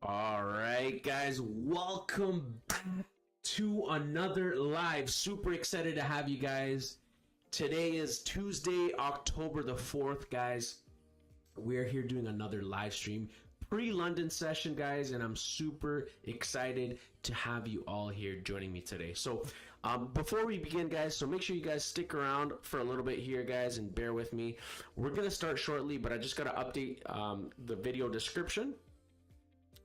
All right, guys, welcome back to another live. Super excited to have you guys. Today is Tuesday, October the 4th, guys. We're here doing another live stream, pre-London session, guys, and I'm super excited to have you all here joining me today. So before we begin, guys, so make sure you guys stick around for a little bit here, guys, and bear with me. We're going to start shortly, but I just got to update the video description.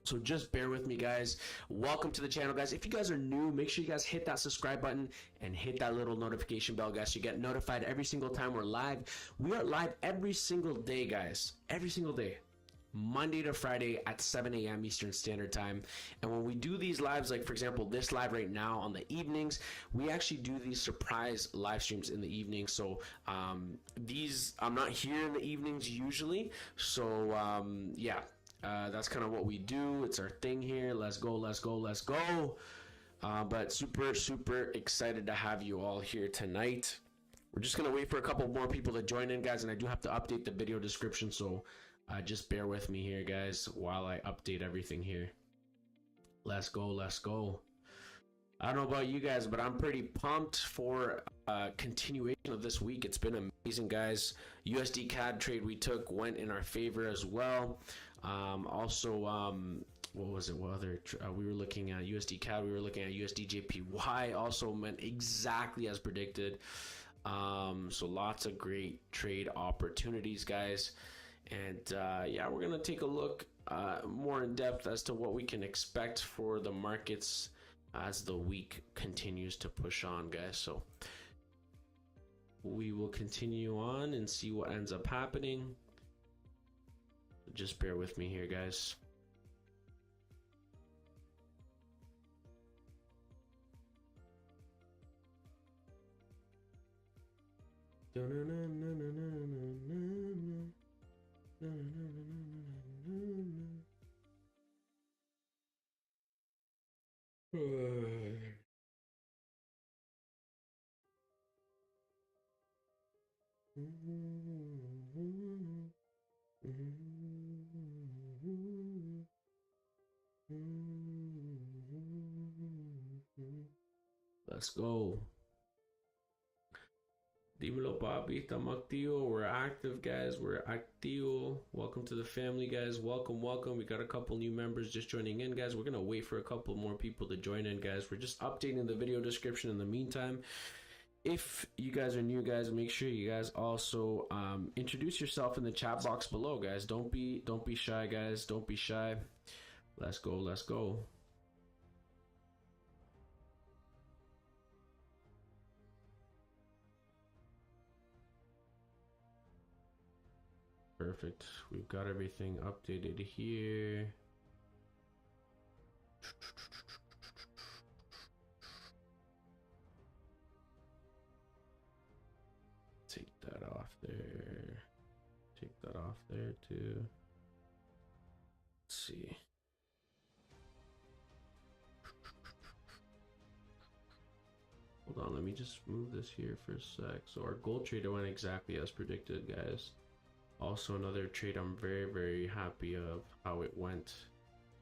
So just bear with me, guys. Welcome to the channel, guys. If you guys are new, make sure you guys hit that subscribe button and hit that little notification bell, guys, so you get notified every single time we're live. We are live every single day, guys. Every single day. Monday to Friday at 7 a.m. Eastern Standard Time. And when we do these lives, like for example, this live right now on the evenings, we actually do these surprise live streams in the evening. So I'm not here in the evenings usually. So yeah. That's kind of what we do. It's our thing here. Let's go, let's go, let's go. But super excited to have you all here tonight. We're just going to wait for a couple more people to join in, guys. And I do have to update the video description. So just bear with me here, guys, while I update everything here. Let's go, let's go. I don't know about you guys, but I'm pretty pumped for continuation of this week. It's been amazing, guys. USD CAD trade we took went in our favor as well. What was it? What other? We were looking at USD CAD. We were looking at USD JPY. Also went exactly as predicted. So lots of great trade opportunities, guys. And yeah, we're gonna take a look more in depth as to what we can expect for the markets as the week continues to push on, guys. So we will continue on and see what ends up happening. Just bear with me here, guys. Let's go. Dímelo, papi. Estamos activo. We're active, guys. We're activo. Welcome to the family, guys. Welcome. We got a couple new members just joining in, guys. We're going to wait for a couple more people to join in, guys. We're just updating the video description in the meantime. If you guys are new, guys, make sure you guys also introduce yourself in the chat box below, guys. Don't be shy, guys. Don't be shy. Let's go. Let's go. Perfect. We've got everything updated here. Take that off there. Take that off there too. Let's see. Hold on, let me just move this here for a sec. So our gold trader went exactly as predicted, guys. Also, another trade I'm very happy of how it went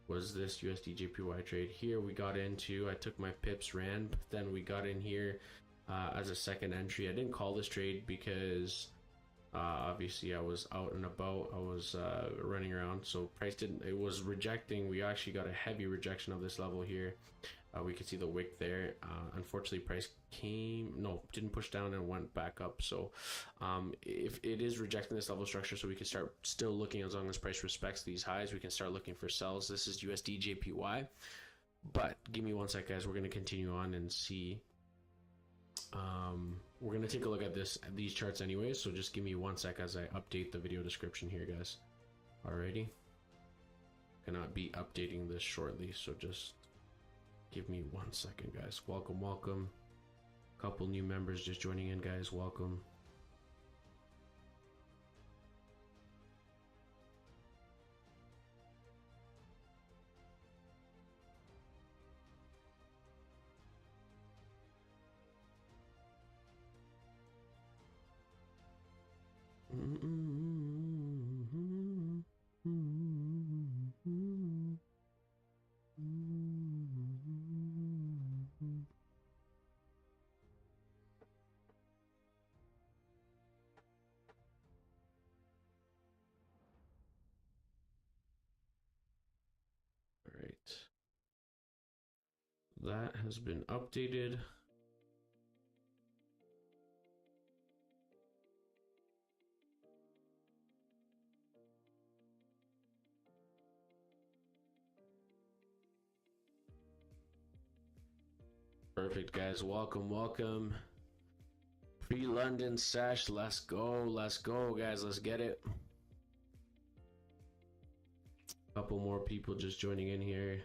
was this USD JPY trade. Here we got into, I took my pips, ran, but then we got in here as a second entry. I didn't call this trade because obviously I was out and about. I was running around, so price didn't, it was rejecting. We actually got a heavy rejection of this level here. We could see the wick there. Unfortunately, price didn't push down and went back up. So if it is rejecting this level structure, so we can start still looking, as long as price respects these highs, we can start looking for sells. This is USD JPY. But give me one sec, guys. We're going to continue on and see. We're going to take a look at these charts anyways. So just give me one sec as I update the video description here, guys. Alrighty. Gonna be updating this shortly, so just give me 1 second, guys. Welcome. Couple new members just joining in, guys. Welcome. that has been updated. Perfect, guys. Welcome, welcome. Pre-London sesh. Let's go, guys. Let's get it. A couple more people just joining in here.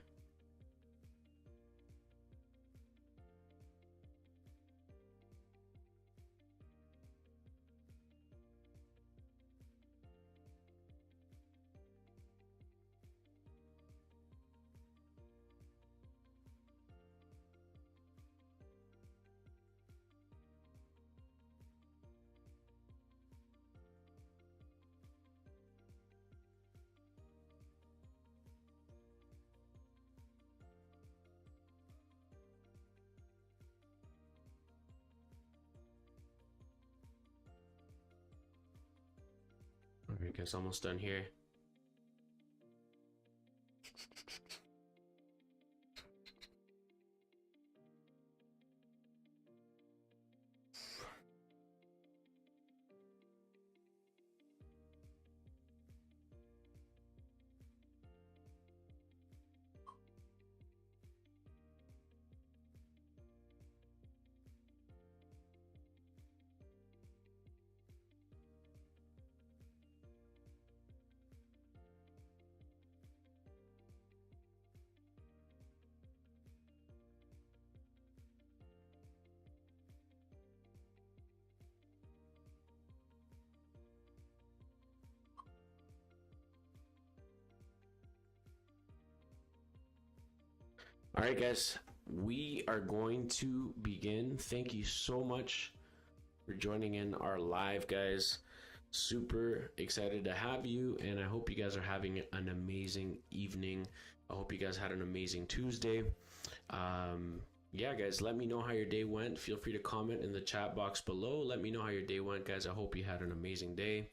Alright, guys, almost done here. All right, guys, we are going to begin. Thank you so much for joining in our live, guys. Super excited to have you, and I hope you guys are having an amazing evening. I hope you guys had an amazing Tuesday. Yeah, guys, let me know how your day went. Feel free to comment in the chat box below. Let me know how your day went, guys. I hope you had an amazing day.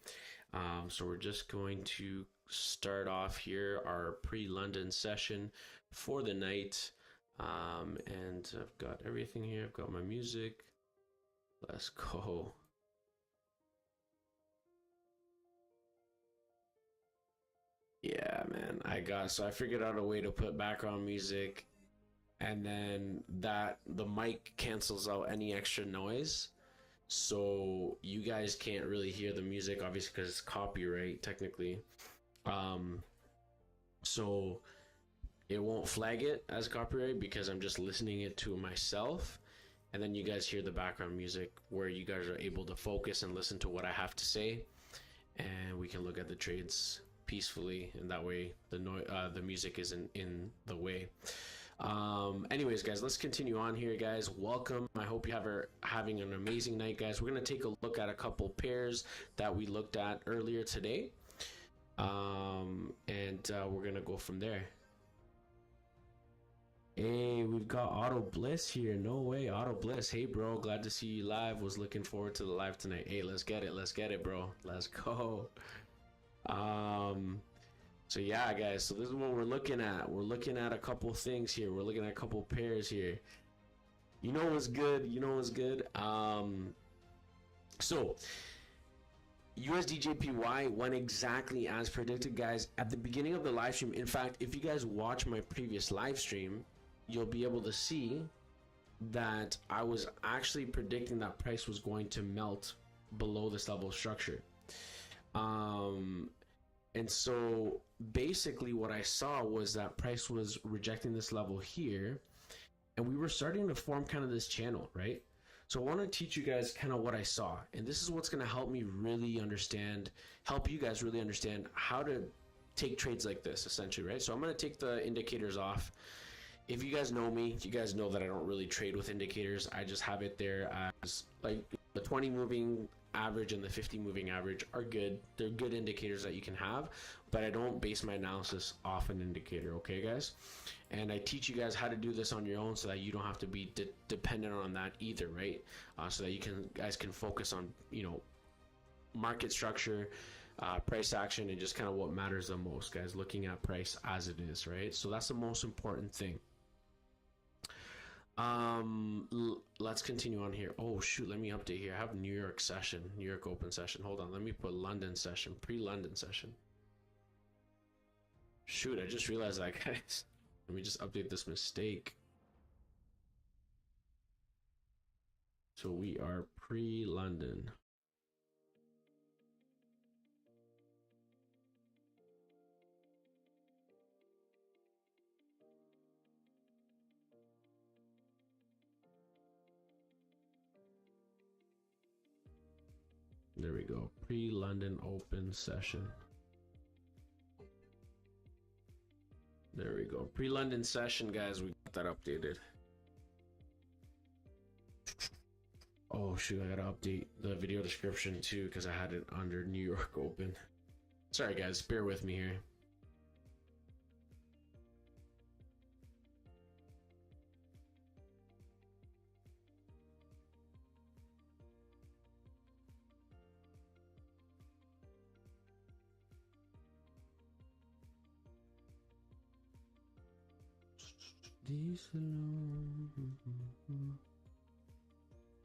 So we're just going to start off here our pre-London session for the night. And I've got everything here. I've got my music. Let's go. Yeah, man, I figured out a way to put background music, and then the mic cancels out any extra noise, so you guys can't really hear the music, obviously, because it's copyright technically. So it won't flag it as copyright because I'm just listening it to myself, and then you guys hear the background music where you guys are able to focus and listen to what I have to say, and we can look at the trades peacefully, and that way the music isn't in the way. Anyways, guys, let's continue on here, guys. Welcome. I hope you are having an amazing night, guys. We're going to take a look at a couple pairs that we looked at earlier today, and we're going to go from there. Hey, we've got Auto Bliss here. No way, Auto Bliss. Hey, bro, glad to see you live. Was looking forward to the live tonight. Hey, let's get it, bro. Let's go. So yeah, guys, so this is what we're looking at. We're looking at a couple things here. We're looking at a couple pairs here. You know what's good? So USD JPY went exactly as predicted, guys, at the beginning of the live stream. In fact, if you guys watch my previous live stream, you'll be able to see that I was actually predicting that price was going to melt below this level of structure. And so basically what I saw was that price was rejecting this level here, and we were starting to form kind of this channel, right? So I want to teach you guys kind of what I saw, and this is what's going to help me really help you guys really understand how to take trades like this, essentially, right? So I'm going to take the indicators off. If you guys know me, you guys know that I don't really trade with indicators. I just have it there as like the 20 moving average and the 50 moving average are good. They're good indicators that you can have, but I don't base my analysis off an indicator, okay, guys? And I teach you guys how to do this on your own so that you don't have to be dependent on that either, right? So that you guys can focus on, market structure, price action, and just kind of what matters the most, guys, looking at price as it is, right? So that's the most important thing. Let's continue on here. Oh shoot, let me update here. I have New York session, New York open session. Hold on, let me put London session, pre-London session. Shoot, I just realized that, guys. Let me just update this mistake. So we are pre-London. There we go. Pre-London open session. There we go. Pre-London session, guys. We got that updated. Oh shoot, I gotta update the video description too because I had it under New York open. Sorry guys, bear with me here.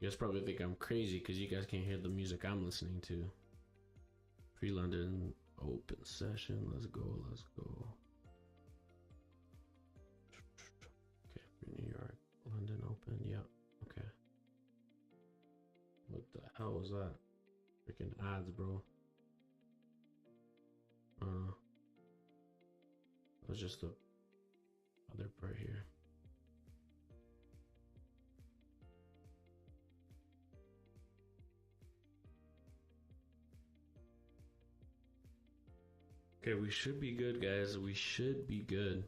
You guys probably think I'm crazy because you guys can't hear the music I'm listening to. Pre-London open session. Let's go. Let's go. Okay, New York, London open. Yep. Okay. What the hell was that? Freaking ads, bro. That was just the other part here. Okay, we should be good, guys. We should be good.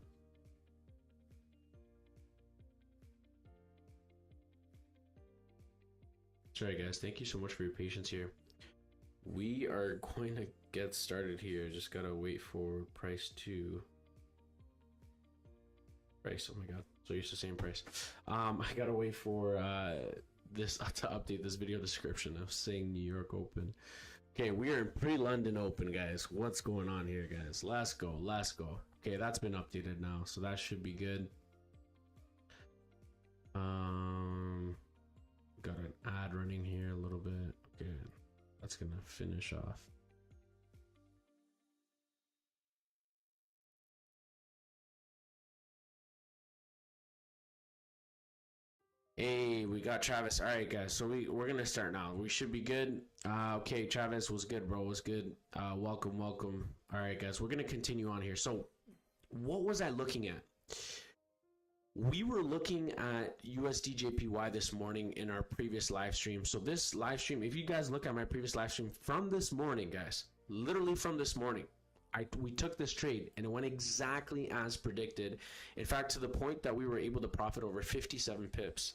Sorry, guys. Thank you so much for your patience here. We are going to get started here. Just gotta wait for price to... Price, oh my god. So used to saying price. I gotta wait for this to update this video description of saying New York open. Okay, we are in pre-London open, guys. What's going on here, guys? Let's go, let's go. Okay, that's been updated now, so that should be good. Got an ad running here a little bit. Okay, that's gonna finish off. Hey, we got Travis. All right, guys. So we're gonna start now. We should be good. Okay, Travis was good, bro. Was good. Welcome, welcome. All right, guys. We're gonna continue on here. So, what was I looking at? We were looking at USD JPY this morning in our previous live stream. So this live stream, if you guys look at my previous live stream from this morning, guys, literally from this morning, we took this trade and it went exactly as predicted. In fact, to the point that we were able to profit over 57 pips.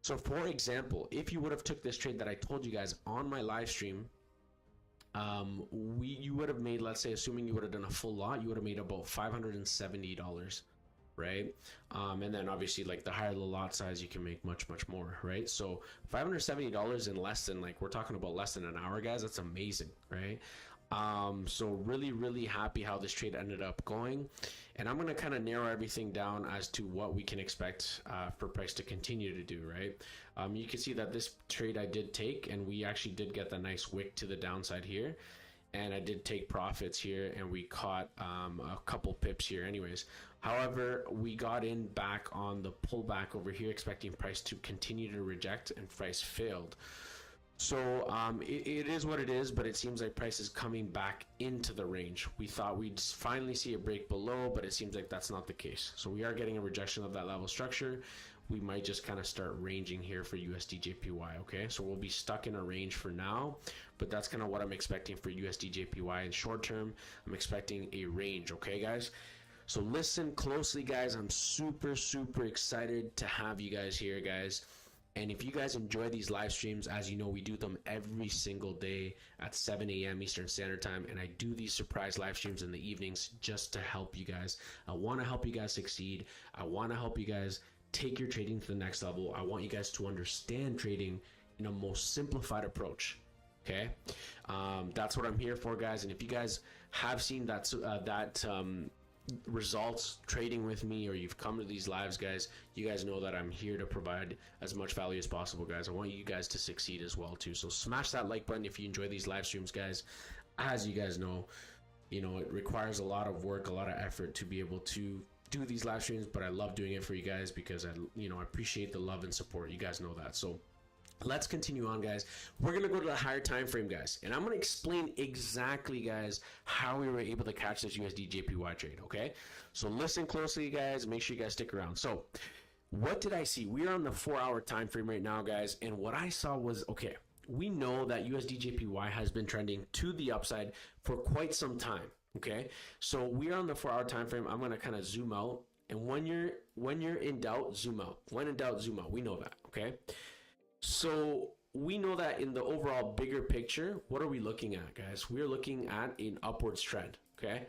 So for example, if you would have took this trade that I told you guys on my live stream, you would have made, let's say, assuming you would have done a full lot, you would have made about $570, right? And then obviously, like, the higher the lot size, you can make much more, right? So $570 in less than, like, we're talking about less than an hour, guys. That's amazing, right? So really happy how this trade ended up going, and I'm going to kind of narrow everything down as to what we can expect for price to continue to do, right? You can see that this trade I did take, and we actually did get the nice wick to the downside here, and I did take profits here, and we caught a couple pips here anyways. However, we got in back on the pullback over here, expecting price to continue to reject, and price failed. So it is what it is, but it seems like price is coming back into the range. We thought we'd finally see a break below, but it seems like that's not the case. So we are getting a rejection of that level structure. We might just kind of start ranging here for USD JPY, okay? So we'll be stuck in a range for now, but that's kind of what I'm expecting for USD JPY in short term. I'm expecting a range, okay, guys? So listen closely, guys. I'm super excited to have you guys here, guys. And if you guys enjoy these live streams, as you know, we do them every single day at 7 a.m. Eastern Standard Time. And I do these surprise live streams in the evenings just to help you guys. I want to help you guys succeed. I want to help you guys take your trading to the next level. I want you guys to understand trading in a most simplified approach. Okay? That's what I'm here for, guys. And if you guys have seen that results trading with me, or you've come to these lives, guys, you guys know that I'm here to provide as much value as possible, guys. I want you guys to succeed as well too. So smash that like button if you enjoy these live streams, guys. As you guys know, it requires a lot of work, a lot of effort to be able to do these live streams, but I love doing it for you guys because I appreciate the love and support. You guys know that. So let's continue on, guys. We're gonna go to the higher time frame, guys, and I'm gonna explain exactly, guys, how we were able to catch this USD JPY trade. Okay, so listen closely, guys. Make sure you guys stick around. So what did I see? We are on the 4-hour time frame right now, guys, and what I saw was, okay, we know that USD JPY has been trending to the upside for quite some time. Okay, so we are on the 4-hour time frame. I'm gonna kind of zoom out, and when you're in doubt, zoom out. When in doubt, zoom out. We know that. Okay. So we know that in the overall bigger picture, what are we looking at, guys? We're looking at an upwards trend, okay?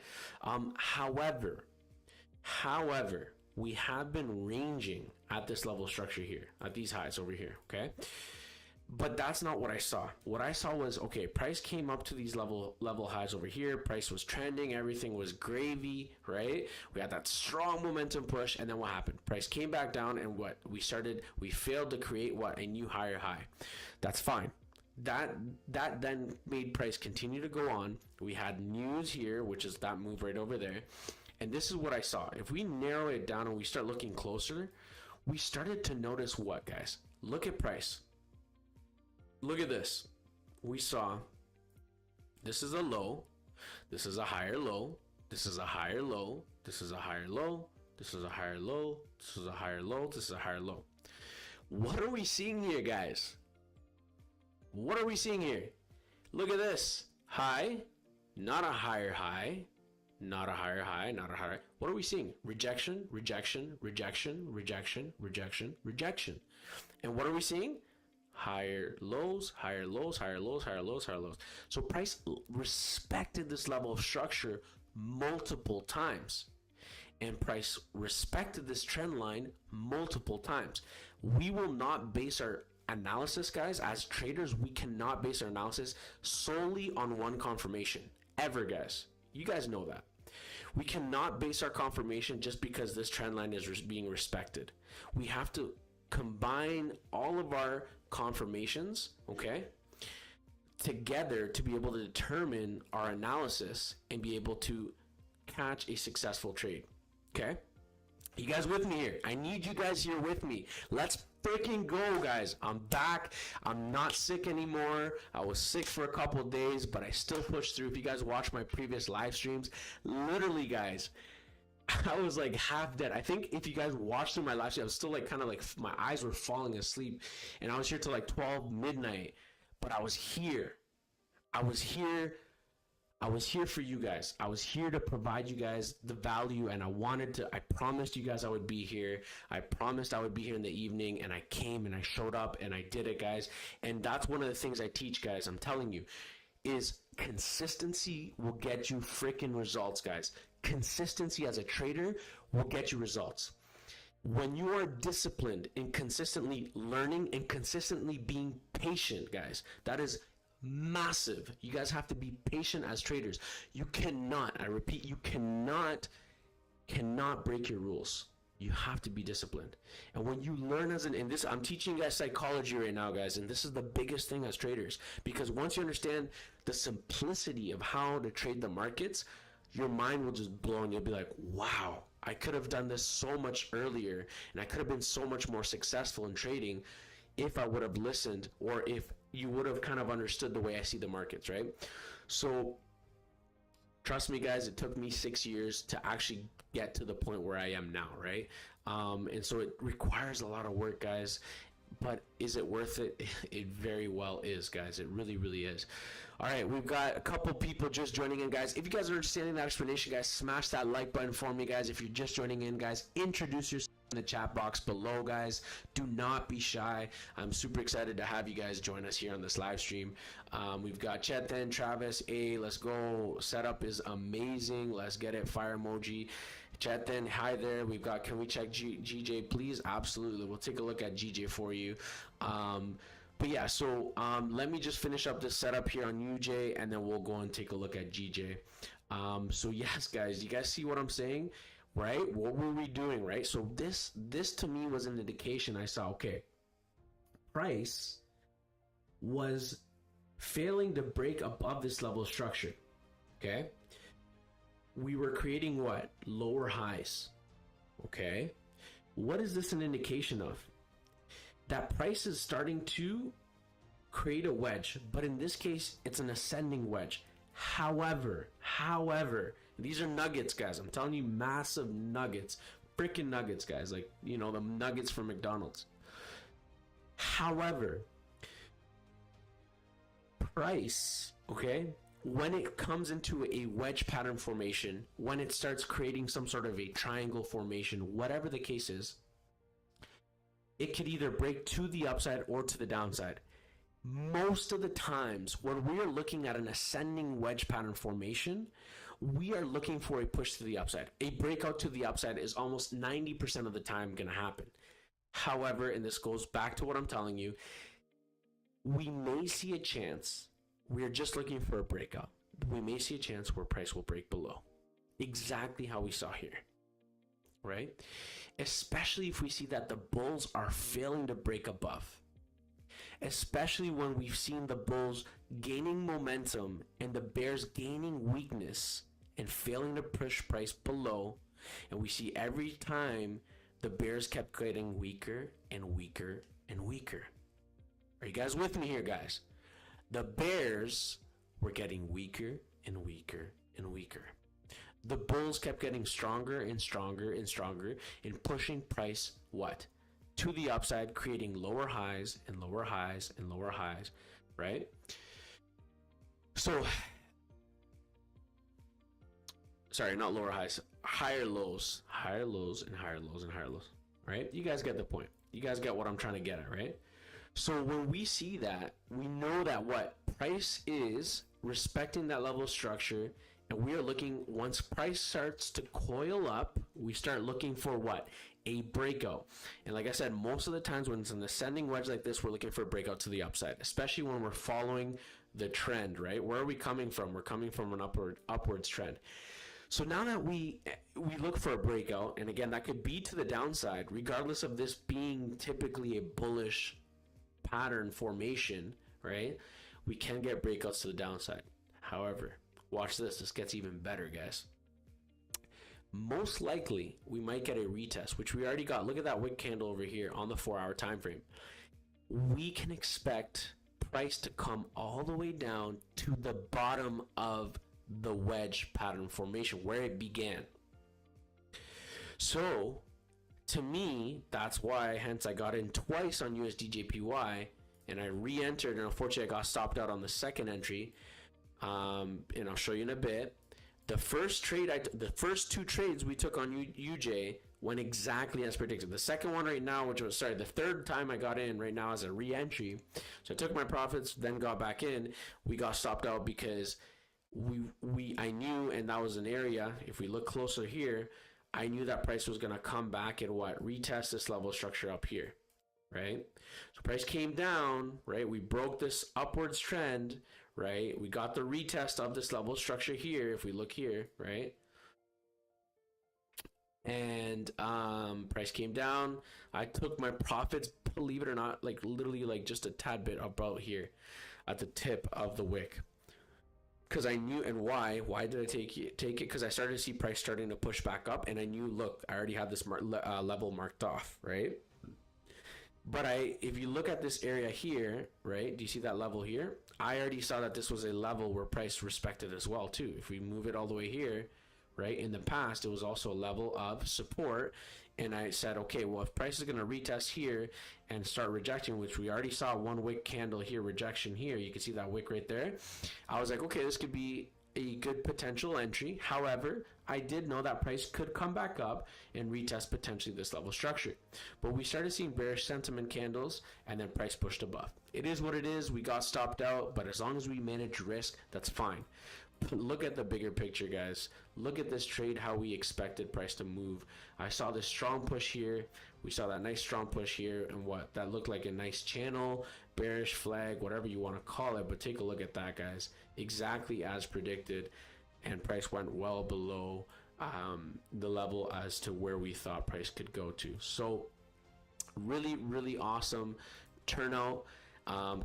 However, we have been ranging at this level structure here, at these highs over here, okay? But that's not what I saw. What I saw was, okay, price came up to these level highs over here. Price was trending. Everything was gravy, right? We had that strong momentum push. And then what happened? Price came back down, and we failed to create a new higher high. That's fine. That then made price continue to go on. We had news here, which is that move right over there. And this is what I saw. If we narrow it down and we start looking closer, we started to notice what, guys? Look at price. Look at this. We saw this is a low, this is a higher low, this is a higher low, this is a higher low, this is a higher low, this is a higher low, this is a higher low. What are we seeing here, guys? What are we seeing here? Look at this. High, not a higher high, not a higher high, not a higher. What are we seeing? Rejection, rejection, rejection, rejection, rejection, rejection. And what are we seeing? Higher lows, higher lows, higher lows, higher lows, higher lows. So price respected this level of structure multiple times, and price respected this trend line multiple times. We will not base our analysis, guys, as traders. We cannot base our analysis solely on one confirmation ever, guys. You guys know that. We cannot base our confirmation just because this trend line is being respected. We have to combine all of our confirmations, okay, together to be able to determine our analysis and be able to catch a successful trade. Okay, you guys with me here? I need you guys here with me. Let's freaking go, guys. I'm back. I'm not sick anymore. I was sick for a couple of days, but I still pushed through. If you guys watch my previous live streams, literally, guys, I was like half dead. I think if you guys watched through my live stream, I was still like kind of like my eyes were falling asleep, and I was here till like 12 midnight, but I was here. I was here for you guys. I was here to provide you guys the value, and I promised you guys I would be here. I promised I would be here in the evening, and I came and I showed up and I did it, guys. And that's one of the things I teach, guys. I'm telling you, is consistency will get you freaking results, guys. Consistency as a trader will get you results. When you are disciplined in consistently learning and consistently being patient, guys, that is massive. You guys have to be patient as traders. You cannot, I repeat, you cannot break your rules. You have to be disciplined. And when you learn and this, I'm teaching you guys psychology right now, guys, and this is the biggest thing as traders, because once you understand the simplicity of how to trade the markets, your mind will just blow and you'll be like, wow, I could have done this so much earlier, and I could have been so much more successful in trading if I would have listened, or if you would have kind of understood the way I see the markets, right? So trust me, guys, it took me 6 years to actually get to the point where I am now, right? And so it requires a lot of work, guys. But is it worth it? It very well is, guys. It really, really is. All right, we've got a couple people just joining in, guys. If you guys are understanding that explanation, guys, smash that like button for me, guys. If you're just joining in, guys, introduce yourself in the chat box below, guys. Do not be shy. I'm super excited to have you guys join us here on this live stream. We've got Chetan, Travis, let's go. Setup is amazing. Let's get it. Fire emoji. Chetan, hi there. We've got, can we check GJ, please? Absolutely. We'll take a look at GJ for you. But yeah, so let me just finish up this setup here on UJ, and then we'll go and take a look at GJ. So yes, guys, you guys see what I'm saying, right? What were we doing, right? So this to me was an indication. I saw, okay, price was failing to break above this level of structure. Okay, we were creating what? Lower highs. Okay, what is this an indication of? That price is starting to create a wedge, but in this case, it's an ascending wedge. However, these are nuggets, guys. I'm telling you, massive nuggets, freaking nuggets, guys. Like, you know, the nuggets from McDonald's. However, price, okay, when it comes into a wedge pattern formation, when it starts creating some sort of a triangle formation, whatever the case is, it could either break to the upside or to the downside. Most of the times when we are looking at an ascending wedge pattern formation, we are looking for a push to the upside. A breakout to the upside is almost 90% of the time going to happen. However, and this goes back to what I'm telling you, we may see a chance. We're just looking for a breakout. We may see a chance where price will break below. Exactly how we saw here, right? Especially if we see that the bulls are failing to break above. Especially when we've seen the bulls gaining momentum and the bears gaining weakness and failing to push price below. And we see every time the bears kept getting weaker and weaker and weaker. Are you guys with me here, guys? The bears were getting weaker and weaker and weaker. The bulls kept getting stronger and stronger and stronger and pushing price what? To the upside, creating lower highs and lower highs and lower highs, right? So, sorry, not lower highs, higher lows and higher lows and higher lows, right? You guys get the point. You guys get what I'm trying to get at, right? So when we see that, we know that what? Price is respecting that level of structure, and we are looking, once price starts to coil up, we start looking for what? A breakout. And like I said, most of the times when it's an ascending wedge like this, we're looking for a breakout to the upside, especially when we're following the trend, right? Where are we coming from? We're coming from an upwards trend. So now that we look for a breakout, and again, that could be to the downside, regardless of this being typically a bullish pattern formation, right? We can get breakouts to the downside. However, watch this. This gets even better, guys. Most likely, we might get a retest, which we already got. Look at that wick candle over here on the 4-hour time frame. We can expect price to come all the way down to the bottom of the wedge pattern formation where it began. So, to me, that's why, hence I got in twice on USD JPY, and I re-entered, and unfortunately I got stopped out on the second entry, and I'll show you in a bit. The first two trades we took on UJ went exactly as predicted. The second one right now, the third time I got in right now as a re-entry. So I took my profits, then got back in. We got stopped out because I knew, and that was an area, if we look closer here, I knew that price was going to come back and retest this level structure up here, right? So price came down, right? We broke this upwards trend, right? We got the retest of this level structure here, if we look here, right? And price came down. I took my profits, believe it or not, like literally like just a tad bit about here at the tip of the wick. Because I knew, and why did I take it? Because I started to see price starting to push back up, and I knew, look, I already have this level marked off, right? But if you look at this area here, right, do you see that level here? I already saw that this was a level where price respected as well too. If we move it all the way here, right, in the past it was also a level of support, and I said, okay, well, if price is going to retest here and start rejecting, which we already saw one wick candle here, rejection here, you can see that wick right there. I was like, okay, this could be a good potential entry. However, I did know that price could come back up and retest potentially this level structure. But we started seeing bearish sentiment candles, and then price pushed above. It is what it is. We got stopped out, but as long as we manage risk, that's fine. Look at the bigger picture, guys. Look at this trade, how we expected price to move. I saw this strong push here. We saw that nice strong push here, and what that looked like a nice channel, bearish flag, whatever you want to call it. But take a look at that, guys. Exactly as predicted. and price went well below the level as to where we thought price could go to. So really awesome turnout.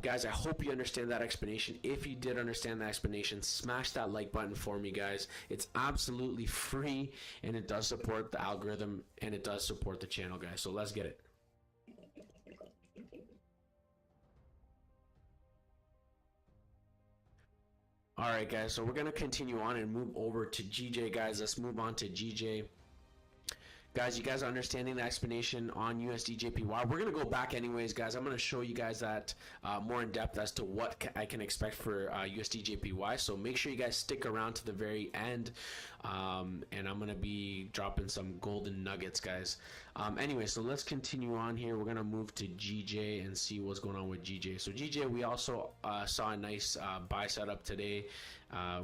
Guys, I hope you understand that explanation. If you did understand that explanation, smash that like button for me, guys. It's absolutely free, and it does support the algorithm, and it does support the channel, guys. So let's get it. All right, guys, so we're going to continue on and move over to GJ, guys. Let's move on to GJ. Guys, you guys are understanding the explanation on USD JPY. We're going to go back anyways, guys. I'm going to show you guys that more in depth as to what I can expect for USD JPY. So make sure you guys stick around to the very end. And I'm going to be dropping some golden nuggets, guys. Anyway, so let's continue on here. We're going to move to GJ and see what's going on with GJ. So GJ, we also saw a nice buy setup today.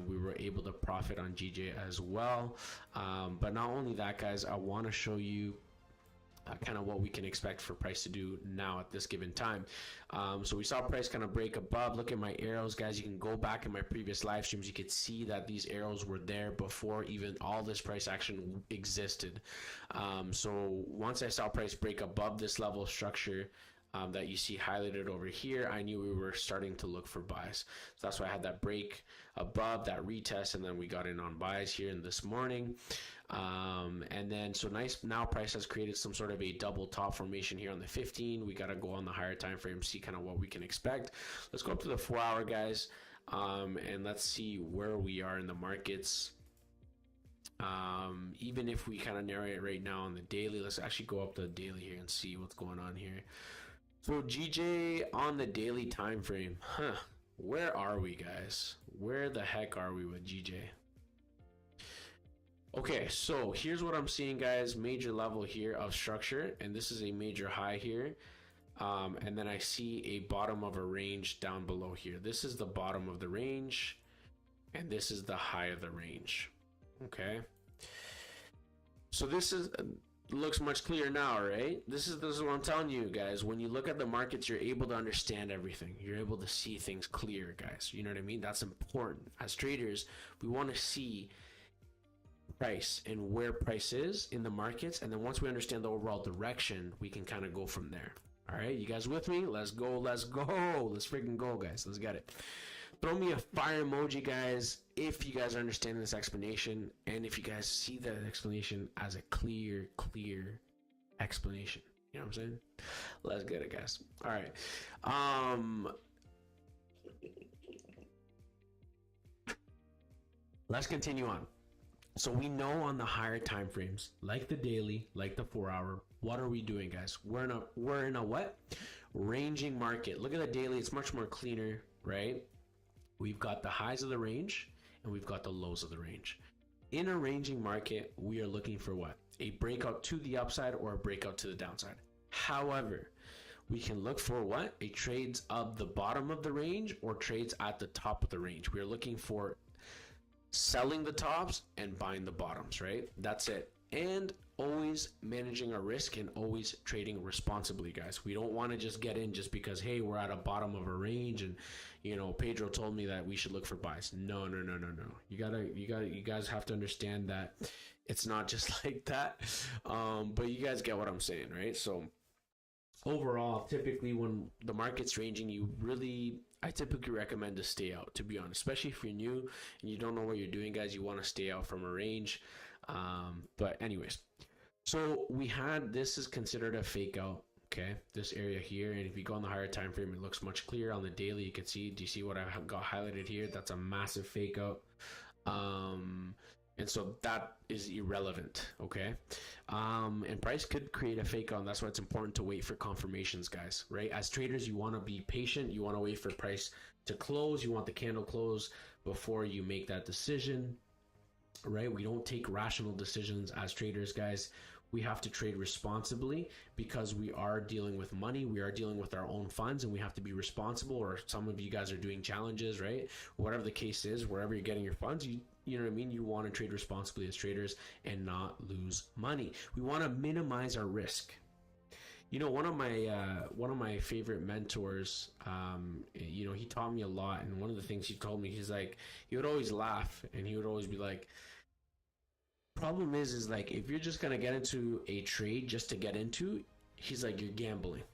We were able to profit on GJ as well. But not only that, guys, I want to show you kind of what we can expect for price to do now at this given time. So we saw price kind of break above. Look at my arrows, guys. You can go back in my previous live streams. You could see that these arrows were there before even all this price action existed. So once I saw price break above this level of structure that you see highlighted over here, I knew we were starting to look for buys. So that's why I had that break above, that retest, and then we got in on buys here in this morning. And then so nice, now price has created some sort of a double top formation here on the 15. We got to go on the higher time frame, see kind of what we can expect. Let's go up to the 4 hour, guys, and let's see where we are in the markets. Even if we kind of narrow it right now on the daily, let's actually go up to the daily here and see what's going on here. So GJ on the daily time frame, where are we, guys? Where the heck are we with GJ? Okay, so here's what I'm seeing, guys. Major level here of structure, and this is a major high here. And then I see a bottom of a range down below here. This is the bottom of the range, and this is the high of the range. Okay, so this is looks much clearer now, right? This is what I'm telling you, guys. When you look at the markets, you're able to understand everything. You're able to see things clear, guys. You know what I mean? That's important. As traders, we want to see price and where price is in the markets, and then once we understand the overall direction, we can kind of go from there. All right, you guys with me? Let's go, let's freaking go, guys. Let's get it. Throw me a fire emoji, guys, if you guys are understanding this explanation, and if you guys see that explanation as a clear explanation. You know what I'm saying? Let's get it, guys. All right. Let's continue on. So we know on the higher time frames, like the daily, like the 4 hour, what are we doing, guys? We're in a what? Ranging market. Look at the daily. It's much more cleaner, right? We've got the highs of the range and we've got the lows of the range. In a ranging market, we are looking for what? A breakout to the upside or a breakout to the downside. However, we can look for what? A trades of the bottom of the range or trades at the top of the range. We are looking for selling the tops and buying the bottoms, right? That's it. And always managing our risk and always trading responsibly, guys. We don't want to just get in just because, hey, we're at a bottom of a range and, you know, Pedro told me that we should look for buys. No. You guys have to understand that it's not just like that. But you guys get what I'm saying, right? So overall, typically when the market's ranging, I typically recommend to stay out, to be honest, especially if you're new and you don't know what you're doing, guys. You want to stay out from a range. But anyways, so this is considered a fake out. Okay, this area here, and if you go on the higher time frame, it looks much clearer. On the daily, you can see, do you see what I got highlighted here? That's a massive fake out. And so that is irrelevant, okay? And price could create a fake out, and that's why it's important to wait for confirmations, guys, right? As traders, you want to be patient. You want to wait for price to close. You want the candle close before you make that decision, right? We don't take rational decisions as traders, guys. We have to trade responsibly because we are dealing with money. We are dealing with our own funds, and we have to be responsible. Or some of you guys are doing challenges, right? Whatever the case is, wherever you're getting your funds, you know what I mean? You want to trade responsibly as traders and not lose money. We want to minimize our risk. You know, one of my favorite mentors, you know, he taught me a lot, and one of the things he told me, he's like, he would always laugh, and he would always be like, problem is like if you're just gonna get into a trade just to get into, he's like, you're gambling.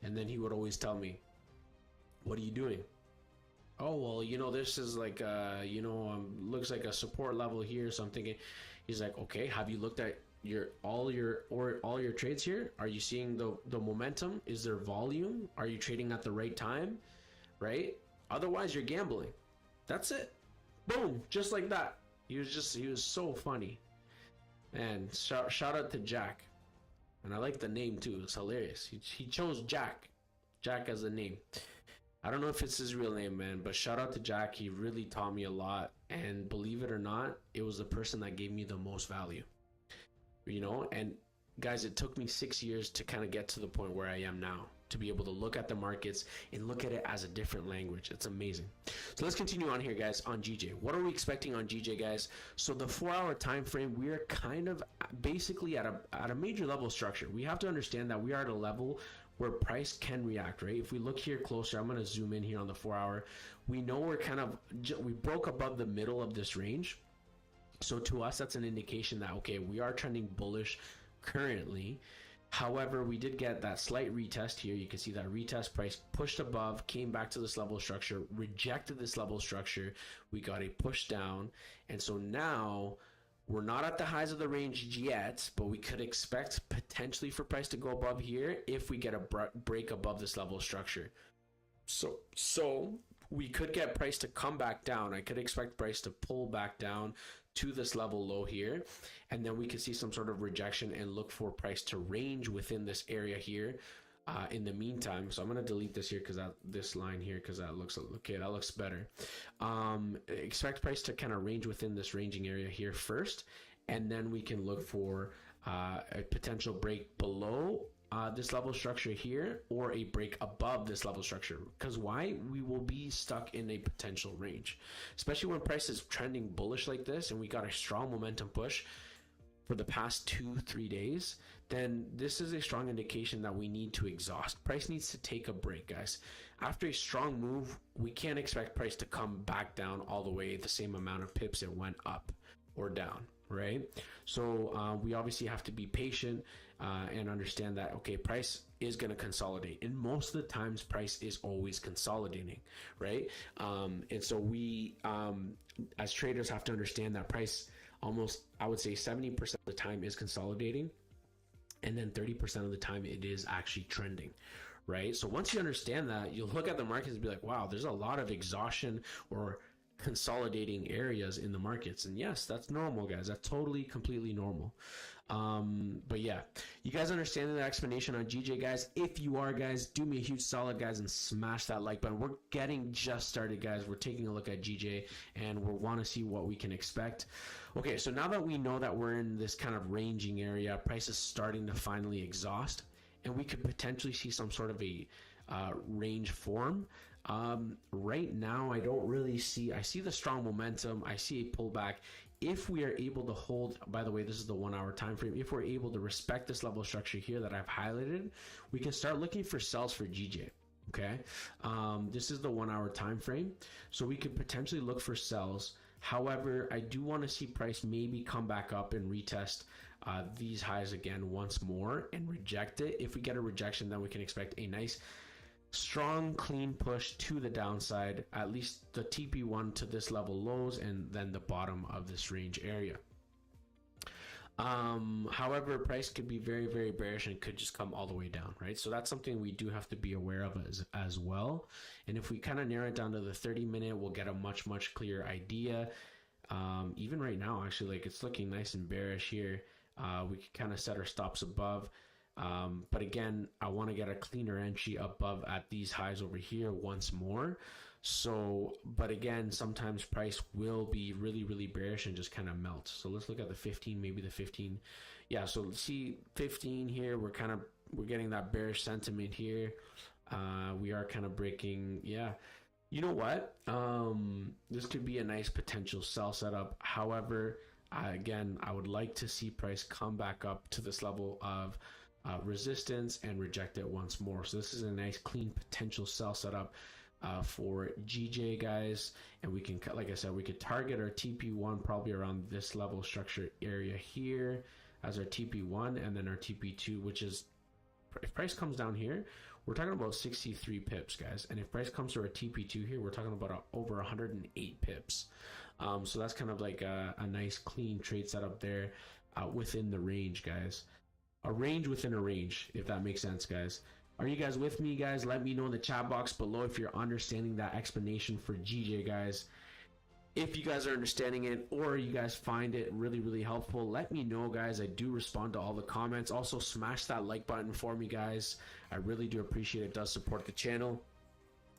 And then he would always tell me, what are you doing? Oh, well, you know, this is like you know, looks like a support level here, so I'm thinking, he's like, okay, have you looked at all your trades here? Are you seeing the momentum? Is there volume? Are you trading at the right time? Right? Otherwise you're gambling. That's it. Boom, just like that. He was so funny. And shout out to Jack. And I like the name too. It's hilarious. He chose Jack as a name. I don't know if it's his real name, man, but shout out to Jack. He really taught me a lot, and believe it or not, it was the person that gave me the most value. You know, and guys, it took me 6 years to kind of get to the point where I am now, to be able to look at the markets and look at it as a different language. It's amazing. So let's continue on here, guys, on GJ. What are we expecting on GJ, guys? So the 4-hour time frame, we are kind of basically at a major level structure. We have to understand that we are at a level where price can react, right? If we look here closer, I'm going to zoom in here on the 4-hour. We know we're kind of, we broke above the middle of this range. So to us, that's an indication that, okay, we are trending bullish currently. However, we did get that slight retest here. You can see that retest, price pushed above, came back to this level structure, rejected this level structure. We got a push down. And so now we're not at the highs of the range yet, but we could expect potentially for price to go above here if we get a break above this level structure. So we could get price to come back down. I could expect price to pull back down to this level low here, and then we could see some sort of rejection and look for price to range within this area here in the meantime. So I'm going to delete this here because this line here, because that looks okay, that looks better. Expect price to kind of range within this ranging area here first, and then we can look for a potential break below this level structure here, or a break above this level structure. Because why? We will be stuck in a potential range, especially when price is trending bullish like this and we got a strong momentum push for the past 2-3 days. Then this is a strong indication that we need to exhaust. Price needs to take a break, guys. After a strong move, we can't expect price to come back down all the way the same amount of pips it went up or down, right? So we obviously have to be patient and understand that, okay, price is going to consolidate, and most of the times price is always consolidating, right? And so we as traders have to understand that price almost, I would say 70% of the time is consolidating, and then 30% of the time it is actually trending, right? So once you understand that, you'll look at the markets and be like, wow, there's a lot of exhaustion or consolidating areas in the markets. And yes, that's normal, guys. That's totally, completely normal. But yeah, you guys understand the explanation on GJ, guys? If you are, guys, do me a huge solid, guys, and smash that like button. We're getting just started, guys. We're taking a look at GJ, and we want to see what we can expect. Okay, so now that we know that we're in this kind of ranging area, price is starting to finally exhaust, and we could potentially see some sort of a range form. Right now, I don't really see, I see the strong momentum. I see a pullback. If we are able to hold, by the way, this is the 1 hour time frame. If we're able to respect this level structure here that I've highlighted, we can start looking for sells for GJ. Okay. This is the 1 hour time frame. So we could potentially look for sells. However, I do want to see price maybe come back up and retest these highs again once more and reject it. If we get a rejection, then we can expect a nice strong clean push to the downside, at least the TP1 to this level lows, and then the bottom of this range area. However, price could be very, very bearish and could just come all the way down, right? So that's something we do have to be aware of as well. And if we kind of narrow it down to the 30-minute, we'll get a much, much clearer idea. Even right now, actually, like, it's looking nice and bearish here. We can kind of set our stops above. But again, I want to get a cleaner entry above at these highs over here once more. So, but again, sometimes price will be really, really bearish and just kind of melt. So let's look at the 15, maybe the 15. Yeah, so let's see 15 here. We're getting that bearish sentiment here. We are kind of breaking. Yeah. You know what? This could be a nice potential sell setup. However, Again, I would like to see price come back up to this level of resistance and reject it once more. So this is a nice clean potential sell setup for GJ, guys. And we can, like I said, we could target our TP1 probably around this level structure area here as our TP1, and then our TP2, which is, if price comes down here, we're talking about 63 pips, guys. And if price comes to our TP2 here, we're talking about over 108 pips. So that's kind of like a nice clean trade setup there within the range, guys. A range within a range, if that makes sense, guys. Are you guys with me, guys? Let me know in the chat box below if you're understanding that explanation for GJ, guys. If you guys are understanding it, or you guys find it really, really helpful, let me know, guys. I do respond to all the comments. Also, smash that like button for me, guys. I really do appreciate it. It does support the channel.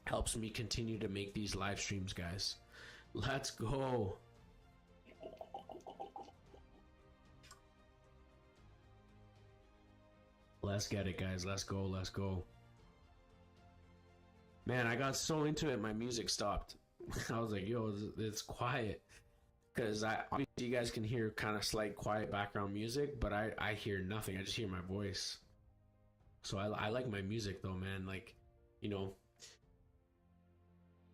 Helps me continue to make these live streams, guys. Let's go. Let's get it, guys. Let's go. Let's go. Man, I got so into it, my music stopped. I was like, yo, it's quiet. Because obviously you guys can hear kind of slight quiet background music, but I hear nothing. I just hear my voice. So I like my music though, man. Like, you know,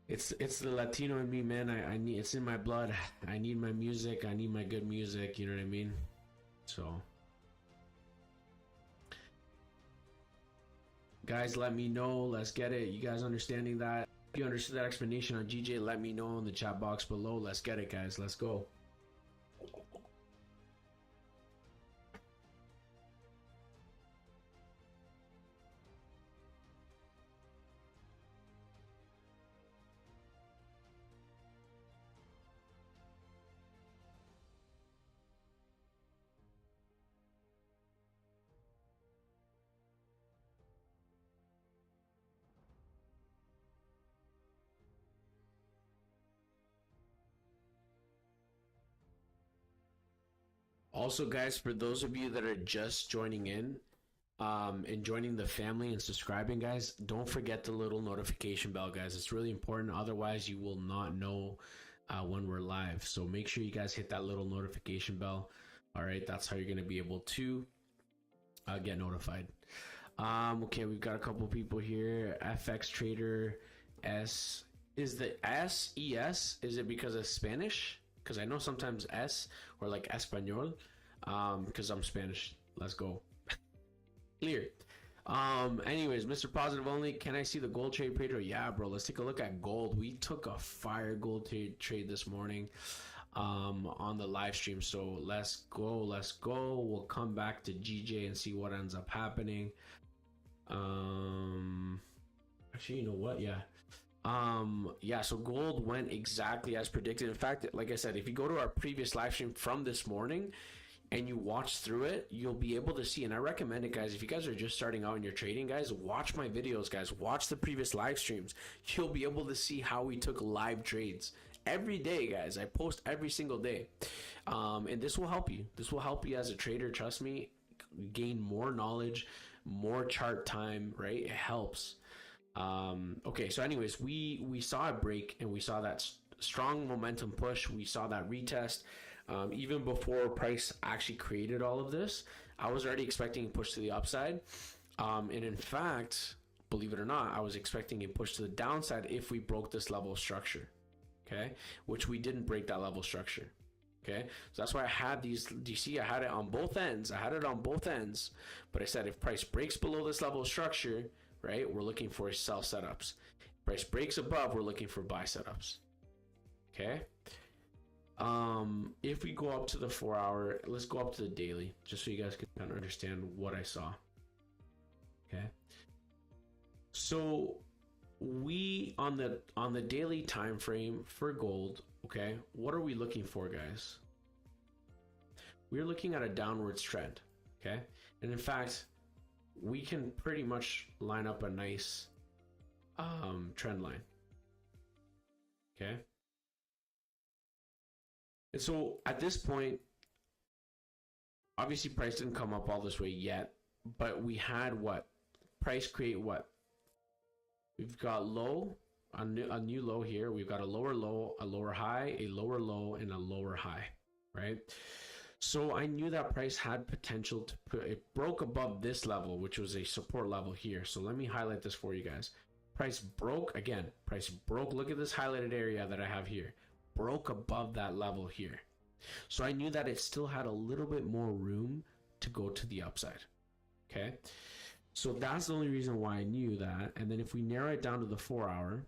it's the Latino in me, man. I need, it's in my blood. I need my music. I need my good music. You know what I mean? So, guys, let me know. Let's get it. You guys understanding that? If you understood that explanation on GJ, let me know in the chat box below. Let's get it, guys. Let's go. Also, guys, for those of you that are just joining in and joining the family and subscribing, guys, don't forget the little notification bell, guys. It's really important. Otherwise, you will not know when we're live. So make sure you guys hit that little notification bell. All right, that's how you're going to be able to get notified. Okay, we've got a couple people here. FX Trader S. Is the S, ES, is it because of Spanish? Because I know sometimes S or like Espanol, because I'm Spanish. Let's go. Clear. Anyways, Mr. Positive Only, can I see the gold trade, Pedro? Yeah, bro. Let's take a look at gold. We took a fire gold trade this morning on the live stream. So let's go. Let's go. We'll come back to GJ and see what ends up happening. Actually, you know what? Yeah. Yeah, so gold went exactly as predicted. In fact, like I said, if you go to our previous live stream from this morning and you watch through it, you'll be able to see, and I recommend it, guys. If you guys are just starting out in your trading, guys, watch my videos, guys. Watch the previous live streams. You'll be able to see how we took live trades every day, guys. I post every single day. And this will help you. This will help you as a trader, trust me, gain more knowledge, more chart time, right? It helps. Okay, so anyways, we saw a break and we saw that strong momentum push. We saw that retest. Even before price actually created all of this, I was already expecting a push to the upside. And in fact, believe it or not, I was expecting a push to the downside if we broke this level of structure. Okay, which we didn't break that level structure. Okay, so that's why I had these. Do you see? I had it on both ends. I had it on both ends, but I said if price breaks below this level of structure, right, we're looking for sell setups. Price breaks above, we're looking for buy setups. Okay. If we go up to the 4 hour, let's go up to the daily, just so you guys can kind of understand what I saw. Okay. So we on the daily time frame for gold, okay, what are we looking for, guys? We're looking at a downwards trend. Okay. And in fact, we can pretty much line up a nice trend line. Okay. And so at this point, obviously price didn't come up all this way yet, but we had what? Price create what? We've got low, a new low here. We've got a lower low, a lower high, a lower low, and a lower high, right? So I knew that price had potential to it broke above this level, which was a support level here. So let me highlight this for you guys. Price broke again. Price broke. Look at this highlighted area that I have here. Broke above that level here. So I knew that it still had a little bit more room to go to the upside. Okay. So that's the only reason why I knew that. And then if we narrow it down to the 4 hour,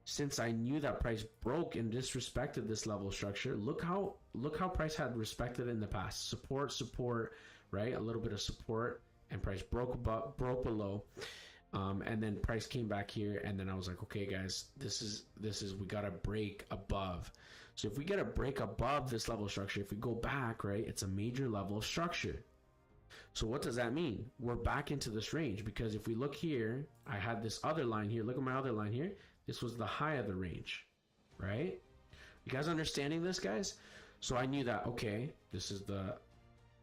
since I knew that price broke and disrespected this level structure, look how price had respected it in the past. Support, right? A little bit of support, and price broke below, and then price came back here, and then I was like, okay, guys, this is we got to break above. So if we get a break above this level structure, if we go back, right, it's a major level structure. So what does that mean? We're back into this range, because if we look here, I had this other line here. Look at my other line here. This was the high of the range, right? You guys understanding this, guys? So I knew that, okay, this is the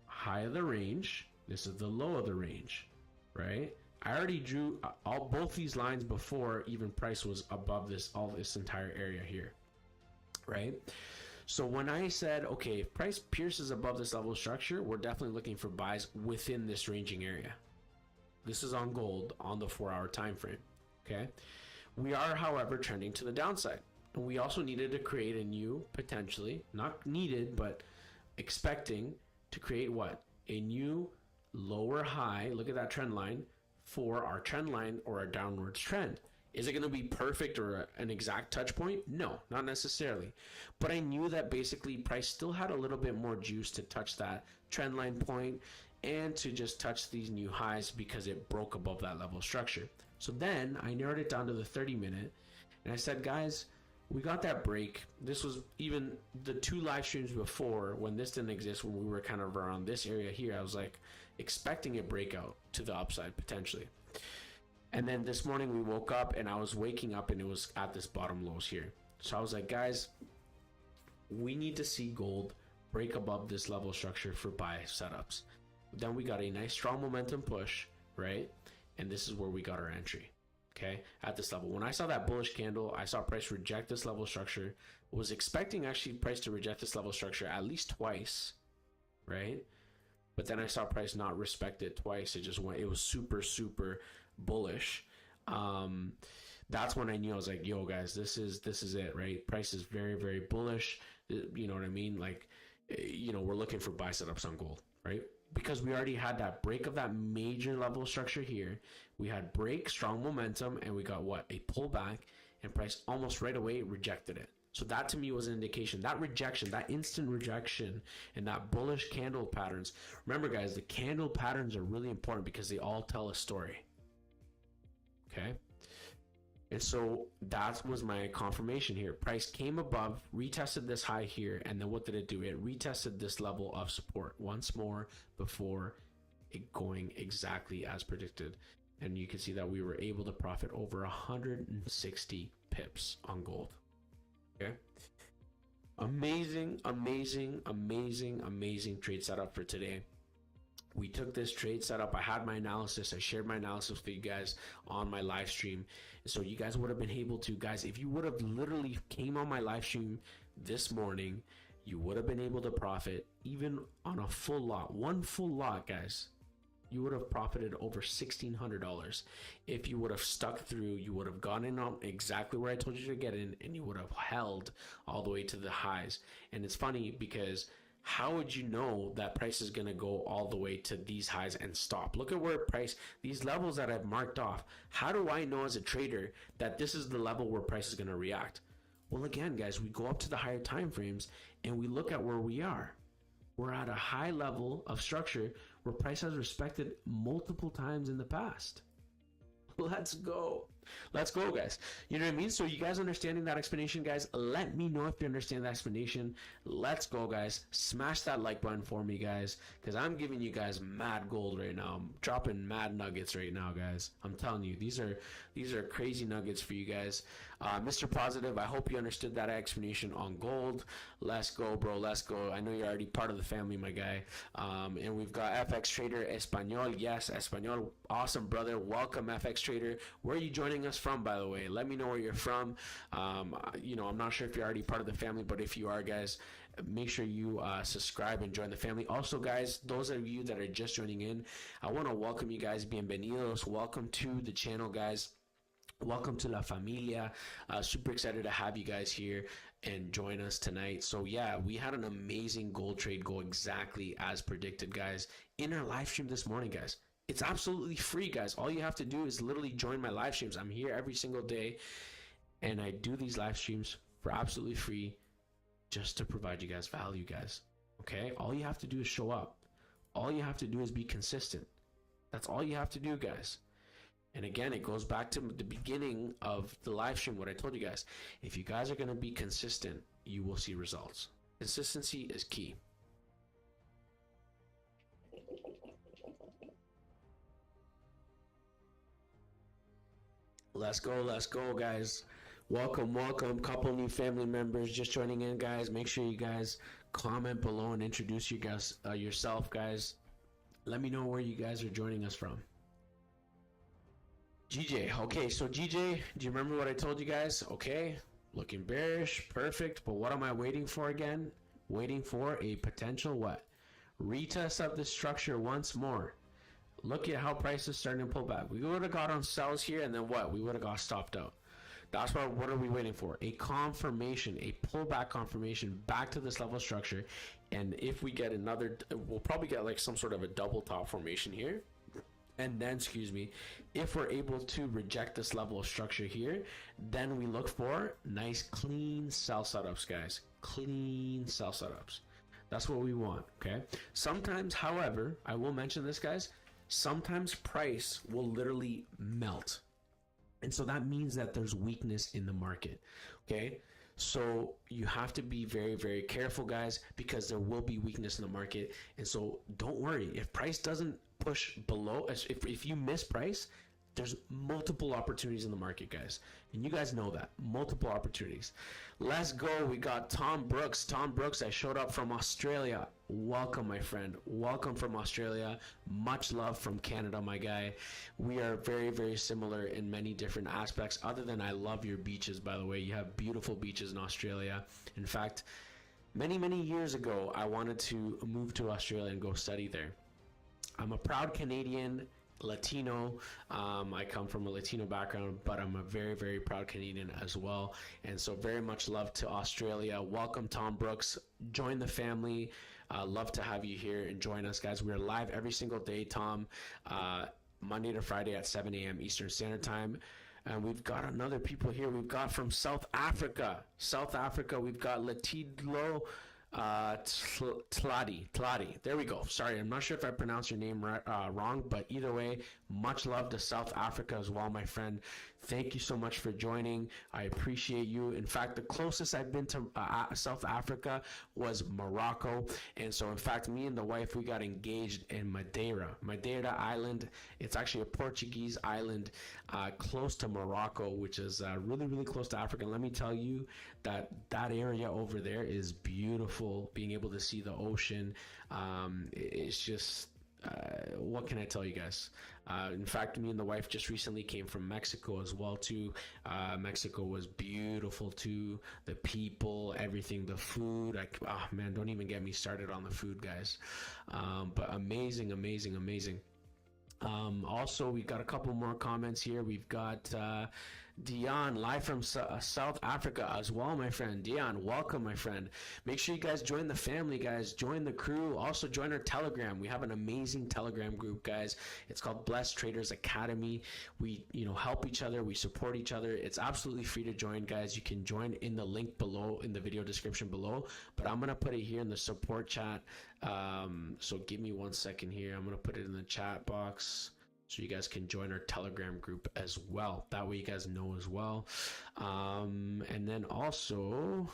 high of the range. This is the low of the range, right? I already drew both these lines before even price was above this entire area here, right? So when I said, okay, if price pierces above this level structure, we're definitely looking for buys within this ranging area. This is on gold on the 4 hour time frame, okay? We are, however, trending to the downside. And we also needed to create a new, potentially, not needed, but expecting to create what? A new lower high, look at that trend line, for our trend line or our downwards trend. Is it going to be perfect or an exact touch point? No, not necessarily. But I knew that basically price still had a little bit more juice to touch that trend line point and to just touch these new highs because it broke above that level structure. So then I narrowed it down to the 30-minute, and I said, guys, we got that break. This was even the 2 live streams before, when this didn't exist, when we were kind of around this area here. I was like expecting a breakout to the upside potentially. And then this morning we woke up, and I was waking up and it was at this bottom lows here. So I was like, guys, we need to see gold break above this level structure for buy setups. Then we got a nice strong momentum push, right? And this is where we got our entry, okay, at this level. When I saw that bullish candle, I saw price reject this level structure. Was expecting actually price to reject this level structure at least twice, right? But then I saw price not respect it twice. It just went, it was super, super bullish. That's when I knew. I was like, yo, guys, this is it, right? Price is very, very bullish. You know what I mean? Like, you know, we're looking for buy setups on gold, right? Because we already had that break of that major level structure here. We had break, strong momentum, and we got what? A pullback, and price almost right away rejected it. So that to me was an indication. That rejection, that instant rejection, and that bullish candle patterns. Remember, guys, the candle patterns are really important because they all tell a story. Okay? And so that was my confirmation here. Price came above, retested this high here, and then what did it do? It retested this level of support once more before it going exactly as predicted. And you can see that we were able to profit over 160 pips on gold. Okay? Amazing, amazing, amazing, amazing trade setup for today. We took this trade setup. I had my analysis. I shared my analysis with you guys on my live stream. So you guys would have been able to, guys, if you would have literally came on my live stream this morning, you would have been able to profit even on a full lot. One full lot, guys. You would have profited over $1,600. If you would have stuck through, you would have gone in on exactly where I told you to get in, and you would have held all the way to the highs. And it's funny because how would you know that price is going to go all the way to these highs and stop? Look at where price, these levels that I've marked off. How do I know as a trader that this is the level where price is going to react? Well, again, guys, we go up to the higher time frames and we look at where we are. We're at a high level of structure where price has respected multiple times in the past. Let's go. Let's go, guys. You know what I mean? So you guys understanding that explanation, guys? Let me know if you understand that explanation. Let's go, guys. Smash that like button for me, guys, because I'm giving you guys mad gold right now. I'm dropping mad nuggets right now, guys. I'm telling you, these are crazy nuggets for you guys. Mr. Positive, I hope you understood that explanation on gold. Let's go, bro. Let's go. I know you're already part of the family, my guy. And we've got FX Trader Espanol. Yes, Espanol. Awesome, brother. Welcome, FX Trader. Where are you joining us from, by the way? Let me know where you're from. You know, I'm not sure if you're already part of the family, but if you are, guys, make sure you subscribe and join the family. Also, guys, those of you that are just joining in, I want to welcome you guys. Bienvenidos. Welcome to the channel, guys. Welcome to La Familia. Super excited to have you guys here and join us tonight. So yeah, we had an amazing gold trade go exactly as predicted, guys, in our live stream this morning, guys. It's absolutely free, guys. All you have to do is literally join my live streams. I'm here every single day, and I do these live streams for absolutely free just to provide you guys value, guys. Okay? All you have to do is show up. All you have to do is be consistent. That's all you have to do, guys. And again, it goes back to the beginning of the live stream, what I told you guys. If you guys are going to be consistent, you will see results. Consistency is key. Let's go, guys. Welcome. Couple new family members just joining in, guys. Make sure you guys comment below and introduce you guys yourself, guys. Let me know where you guys are joining us from. GJ, okay, so GJ, do you remember what I told you guys? Okay, looking bearish, perfect, but what am I waiting for again? Waiting for a potential what? Retest of the structure once more. Look at how price is starting to pull back. We would have got on sells here, and then what? We would have got stopped out. That's why, what are we waiting for? A confirmation, a pullback confirmation back to this level structure. And if we get another, we'll probably get like some sort of a double top formation here. And then, if we're able to reject this level of structure here, then we look for nice, clean sell setups, guys. Clean sell setups. That's what we want, okay? Sometimes, however, I will mention this, guys, sometimes price will literally melt. And so that means that there's weakness in the market, okay? So you have to be very, very careful, guys, because there will be weakness in the market. And so don't worry. If price doesn't push below, if you miss price, there's multiple opportunities in the market, guys. And you guys know that. Multiple opportunities. Let's go. We got Tom Brooks. Tom Brooks, I showed up from Australia. Welcome, my friend. Welcome from Australia. Much love from Canada, my guy. We are very, very similar in many different aspects, other than I love your beaches, by the way. You have beautiful beaches in Australia. In fact, many, many years ago, I wanted to move to Australia and go study there. I'm a proud Canadian, Latino. I come from a Latino background, but I'm a very, very proud Canadian as well. And so very much love to Australia. Welcome, Tom Brooks. Join the family. Love to have you here and join us, guys. We're live every single day, Tom, Monday to Friday at 7 a.m. Eastern Standard Time. And we've got another people here. We've got from South Africa. We've got Latidlo Tladi. There we go. Sorry, I'm not sure if I pronounced your name wrong, but either way, much love to South Africa as well, my friend. Thank you so much for joining. I appreciate you. In fact, the closest I've been to South Africa was Morocco. And so, in fact, me and the wife, we got engaged in Madeira Island. It's actually a Portuguese island close to Morocco, which is really, really close to Africa. And let me tell you that area over there is beautiful. Being able to see the ocean, it's just... what can I tell you guys? In fact, me and the wife just recently came from Mexico as well too. Mexico was beautiful too. The people, everything, the food. Man, don't even get me started on the food, guys. But amazing. Also, we got a couple more comments here. We've got Dion, live from South Africa as well, my friend. Dion, welcome, my friend. Make sure you guys join the family, guys. Join the crew. Also, join our Telegram. We have an amazing Telegram group, guys. It's called Blessed Traders Academy. We, help each other. We support each other. It's absolutely free to join, guys. You can join in the link below, in the video description below. But I'm going to put it here in the support chat. So give me 1 second here. I'm going to put it in the chat box, so you guys can join our Telegram group as well. That way you guys know as well. And then also,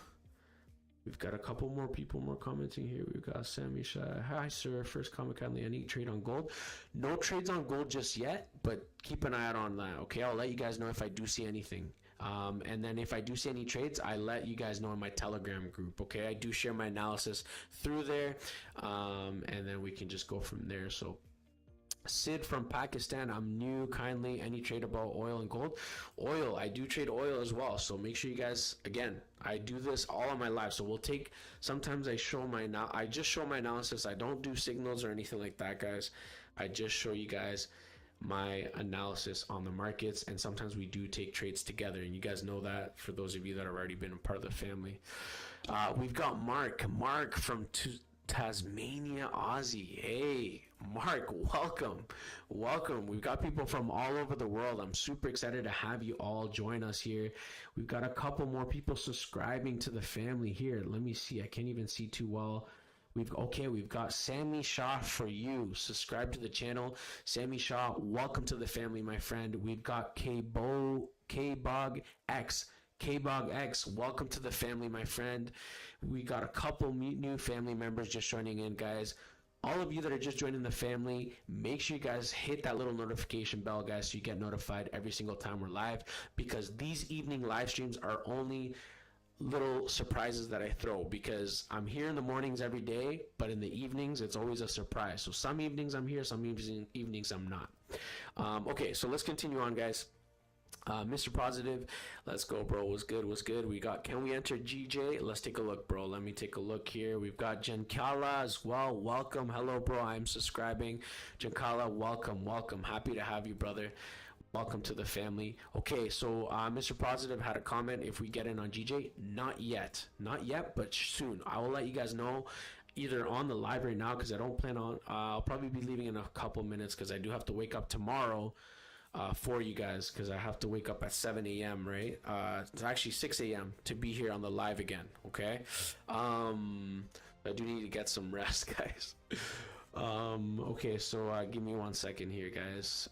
we've got a couple more people commenting here. We've got Sammy Shah. Hi, sir. First comment kindly. Any trade on gold? No trades on gold just yet, but keep an eye out on that, okay? I'll let you guys know if I do see anything. And then if I do see any trades, I let you guys know in my Telegram group, okay? I do share my analysis through there, and then we can just go from there. So Sid from Pakistan, I'm new. Kindly, any trade about oil and gold? Oil, I do trade oil as well. So make sure you guys, again, I do this all on my live. So we'll take, sometimes I just show my analysis. I don't do signals or anything like that, guys. I just show you guys my analysis on the markets, and sometimes we do take trades together, and you guys know that for those of you that have already been a part of the family. We've got Mark from Tasmania, Aussie. Hey, Mark, welcome. We've got people from all over the world. I'm super excited to have you all join us here. We've got a couple more people subscribing to the family here. Let me see. I can't even see too well. We've got Sammy Shaw for you. Subscribe to the channel. Sammy Shaw, welcome to the family, my friend. We've got K-Bog X, welcome to the family, my friend. We got a couple new family members just joining in, guys. All of you that are just joining the family, make sure you guys hit that little notification bell, guys, so you get notified every single time we're live, because these evening live streams are only little surprises that I throw, because I'm here in the mornings every day, but in the evenings it's always a surprise. So some evenings I'm here, some evenings I'm not. Okay, so let's continue on, guys. Mr. Positive, let's go, bro. What's good? We got, can we enter GJ? Let's take a look, bro. Let me take a look here. We've got Giancarlo as well. Welcome. Hello, bro. I'm subscribing. Giancarlo, welcome. Happy to have you, brother. Welcome to the family. Okay, so Mr. Positive had a comment if we get in on GJ. Not yet, but soon. I will let you guys know either on the live right now, because I don't plan on, I'll probably be leaving in a couple minutes because I do have to wake up tomorrow for you guys, because I have to wake up at 7 a.m. right? It's actually 6 a.m. to be here on the live again, okay? I do need to get some rest, guys. Okay, so give me 1 second here, guys.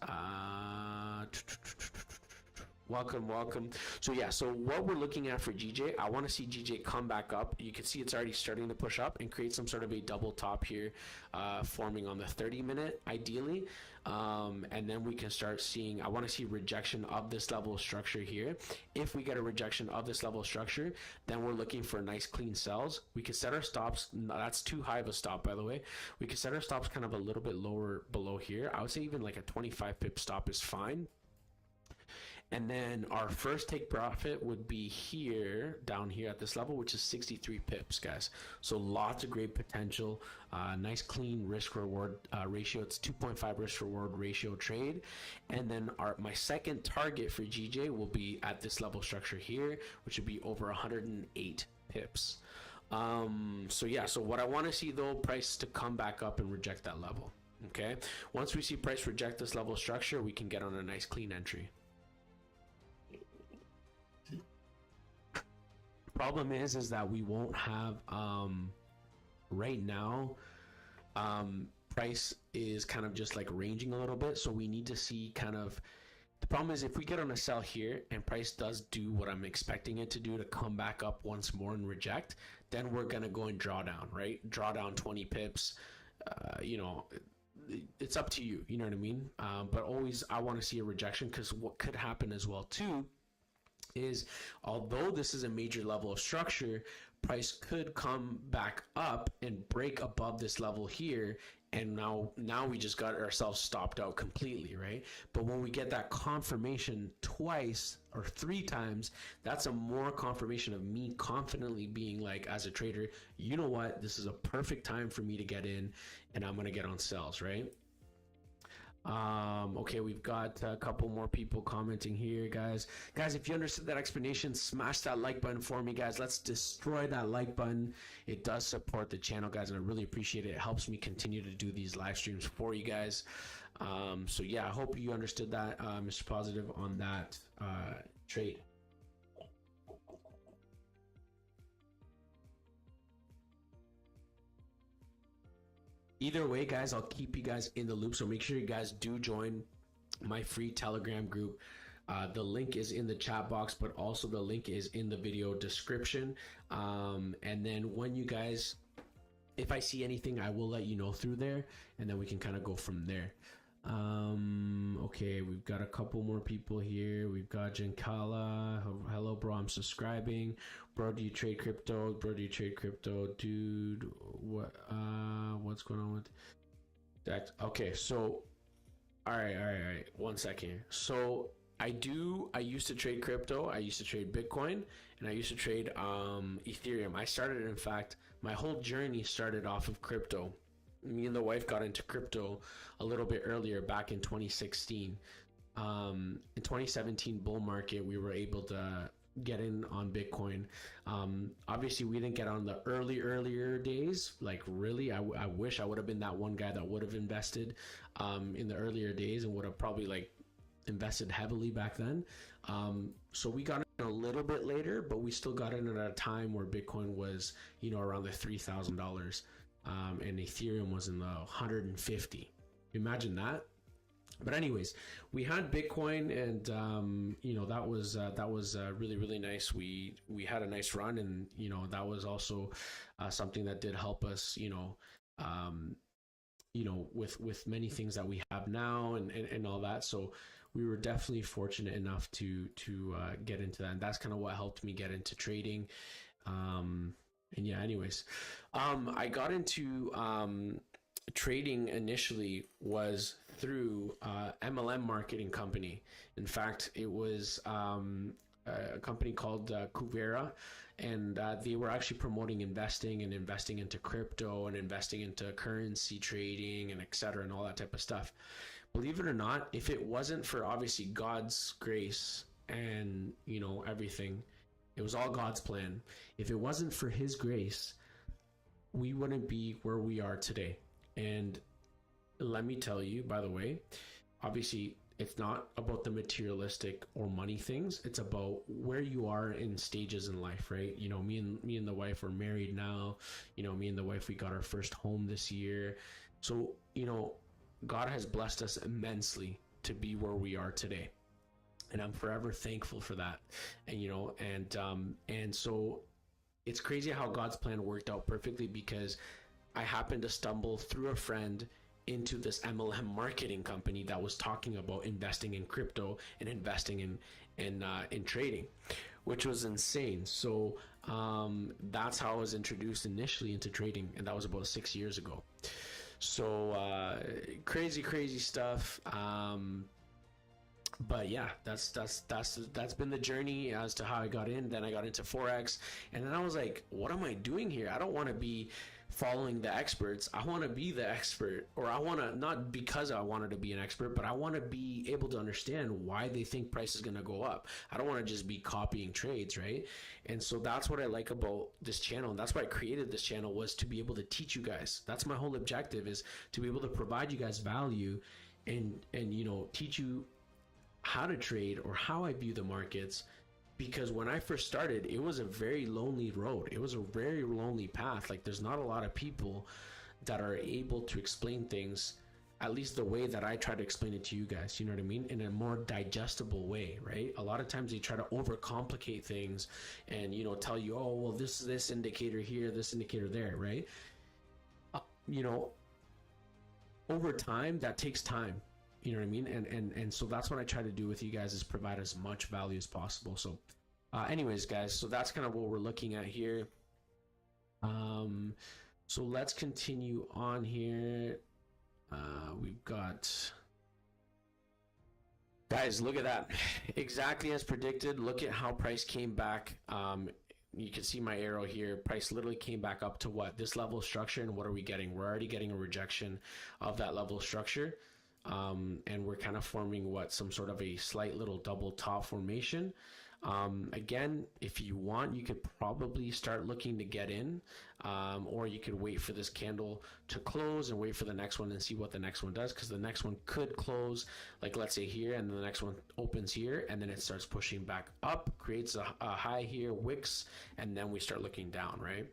Welcome. So yeah, so what we're looking at for GJ, I want to see GJ come back up. You can see it's already starting to push up and create some sort of a double top here, forming on the 30-minute ideally. And then we can start seeing, I want to see rejection of this level of structure here. If we get a rejection of this level of structure, then we're looking for nice clean sells. We can set our stops. That's too high of a stop, by the way. We can set our stops kind of a little bit lower below here. I would say even like a 25 pip stop is fine. And then our first take profit would be here, down here at this level, which is 63 pips, guys. So lots of great potential. Nice clean risk reward ratio. It's 2.5 risk reward ratio trade. And then my second target for GJ will be at this level structure here, which would be over 108 pips. So yeah, so what I want to see though, price to come back up and reject that level. Okay. Once we see price reject this level structure, we can get on a nice clean entry. Problem is that we won't have right now price is kind of just like ranging a little bit, so we need to see kind of, the problem is if we get on a sell here and price does do what I'm expecting it to do, to come back up once more and reject, then we're gonna go and draw down, right? Draw down 20 pips. You know, it's up to you, you know what I mean? But always I want to see a rejection, because what could happen as well too is, although this is a major level of structure, price could come back up and break above this level here, and now we just got ourselves stopped out completely, right? But when we get that confirmation twice or 3 times, that's a more confirmation of me confidently being like, as a trader, you know what, this is a perfect time for me to get in, and I'm gonna get on sells, right? Okay, we've got a couple more people commenting here, guys. If you understood that explanation, smash that like button for me, guys. Let's destroy that like button. It does support the channel, guys, and I really appreciate it. It helps me continue to do these live streams for you guys. So yeah, I hope you understood that, Mr. Positive, on that trade. Either way, guys, I'll keep you guys in the loop, so make sure you guys do join my free Telegram group. The link is in the chat box, but also the link is in the video description. And then when you guys, if I see anything, I will let you know through there, and then we can kind of go from there. Okay, we've got a couple more people here. We've got Giancarlo. Hello, bro, I'm subscribing. Bro, do you trade crypto? Dude, what's going on with that? Okay, so All right. 1 second here. So I used to trade crypto. I used to trade Bitcoin, and I used to trade Ethereum. I started, in fact, my whole journey started off of crypto. Me and the wife got into crypto a little bit earlier, back in 2016. In 2017 bull market, we were able to get in on Bitcoin. Obviously, we didn't get on the earlier days. Like, really, I wish I would have been that one guy that would have invested in the earlier days and would have probably like invested heavily back then. So we got in a little bit later, but we still got in at a time where Bitcoin was, around the $3,000, and Ethereum was in the 150. Imagine that. But anyways, we had Bitcoin, and that was really nice. We had a nice run, and that was also something that did help us, with many things that we have now and all that. So we were definitely fortunate enough to get into that, and that's kind of what helped me get into trading. And yeah, anyways, I got into trading initially was through MLM marketing company. In fact, it was a company called Kuvera, and they were actually promoting investing into crypto and investing into currency trading and etc. and all that type of stuff. Believe it or not, if it wasn't for obviously God's grace and everything, it was all God's plan. If it wasn't for His grace, we wouldn't be where we are today. And let me tell you, by the way, obviously it's not about the materialistic or money things. It's about where you are in stages in life, right? Me and the wife are married now. Me and the wife, we got our first home this year. So, God has blessed us immensely to be where we are today. And I'm forever thankful for that. And, and so it's crazy how God's plan worked out perfectly, because I happened to stumble through a friend into this MLM marketing company that was talking about investing in crypto and investing in trading, which was insane. So that's how I was introduced initially into trading, and that was about 6 years ago. So crazy stuff. But yeah, that's been the journey as to how I got in. Then I got into Forex, and then I was like, what am I doing here? I don't want to be following the experts. I want to be the expert, or I want to, not because I wanted to be an expert, but I want to be able to understand why they think price is going to go up. I don't want to just be copying trades, right? And so that's what I like about this channel, and that's why I created this channel, was to be able to teach you guys. That's my whole objective, is to be able to provide you guys value and teach you how to trade, or how I view the markets. Because when I first started, it was a very lonely road. It was a very lonely path. Like, there's not a lot of people that are able to explain things, at least the way that I try to explain it to you guys, you know what I mean? In a more digestible way, right? A lot of times they try to overcomplicate things and, tell you, oh, well, this indicator here, this indicator there, right? Over time, that takes time. You know what I mean? And so that's what I try to do with you guys, is provide as much value as possible. So anyways, guys, so that's kind of what we're looking at here. So let's continue on here. We've got, guys, look at that. Exactly as predicted. Look at how price came back. You can see my arrow here. Price literally came back up to what? This level of structure. And what are we getting? We're already getting a rejection of that level of structure. And we're kind of forming some sort of a slight little double top formation. Again, if you want, you could probably start looking to get in, or you could wait for this candle to close and wait for the next one and see what the next one does, because the next one could close, like let's say here, and then the next one opens here, and then it starts pushing back up, creates a high here, wicks, and then we start looking down, right?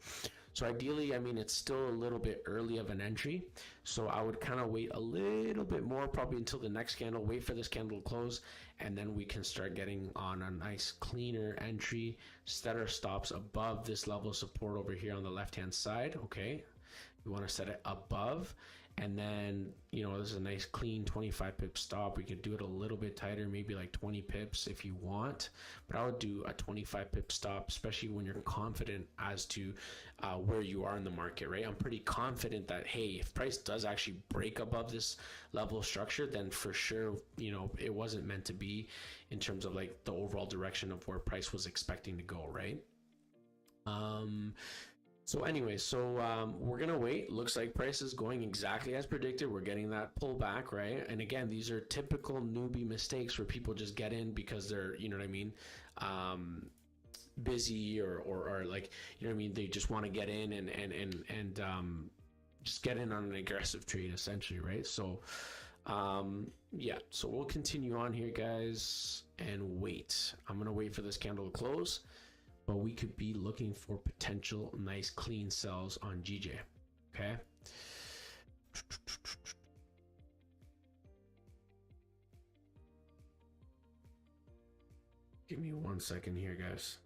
So ideally, I mean, it's still a little bit early of an entry, so I would kind of wait a little bit more, probably until the next candle, wait for this candle to close, and then we can start getting on a nice cleaner entry, set our stops above this level of support over here on the left hand side. Okay, we want to set it above, And then, you know, this is a nice clean 25 pip stop. We could do it a little bit tighter, maybe like 20 pips if you want, but I would do a 25 pip stop, especially when you're confident as to where you are in the market, right? I'm pretty confident that, hey, if price does actually break above this level of structure, then for sure, you know, it wasn't meant to be in terms of like the overall direction of where price was expecting to go, right? So anyway, we're gonna wait. Looks like price is going exactly as predicted. We're getting that pullback, right? And again, these are typical newbie mistakes where people just get in because they're, you know what I mean, busy or like, you know what I mean, they just want to get in and just get in on an aggressive trade essentially, right? So yeah, so we'll continue on here, guys, and wait. I'm gonna wait for this candle to close, but we could be looking for potential nice clean sells on GJ. Okay. Give me 1 second here, guys.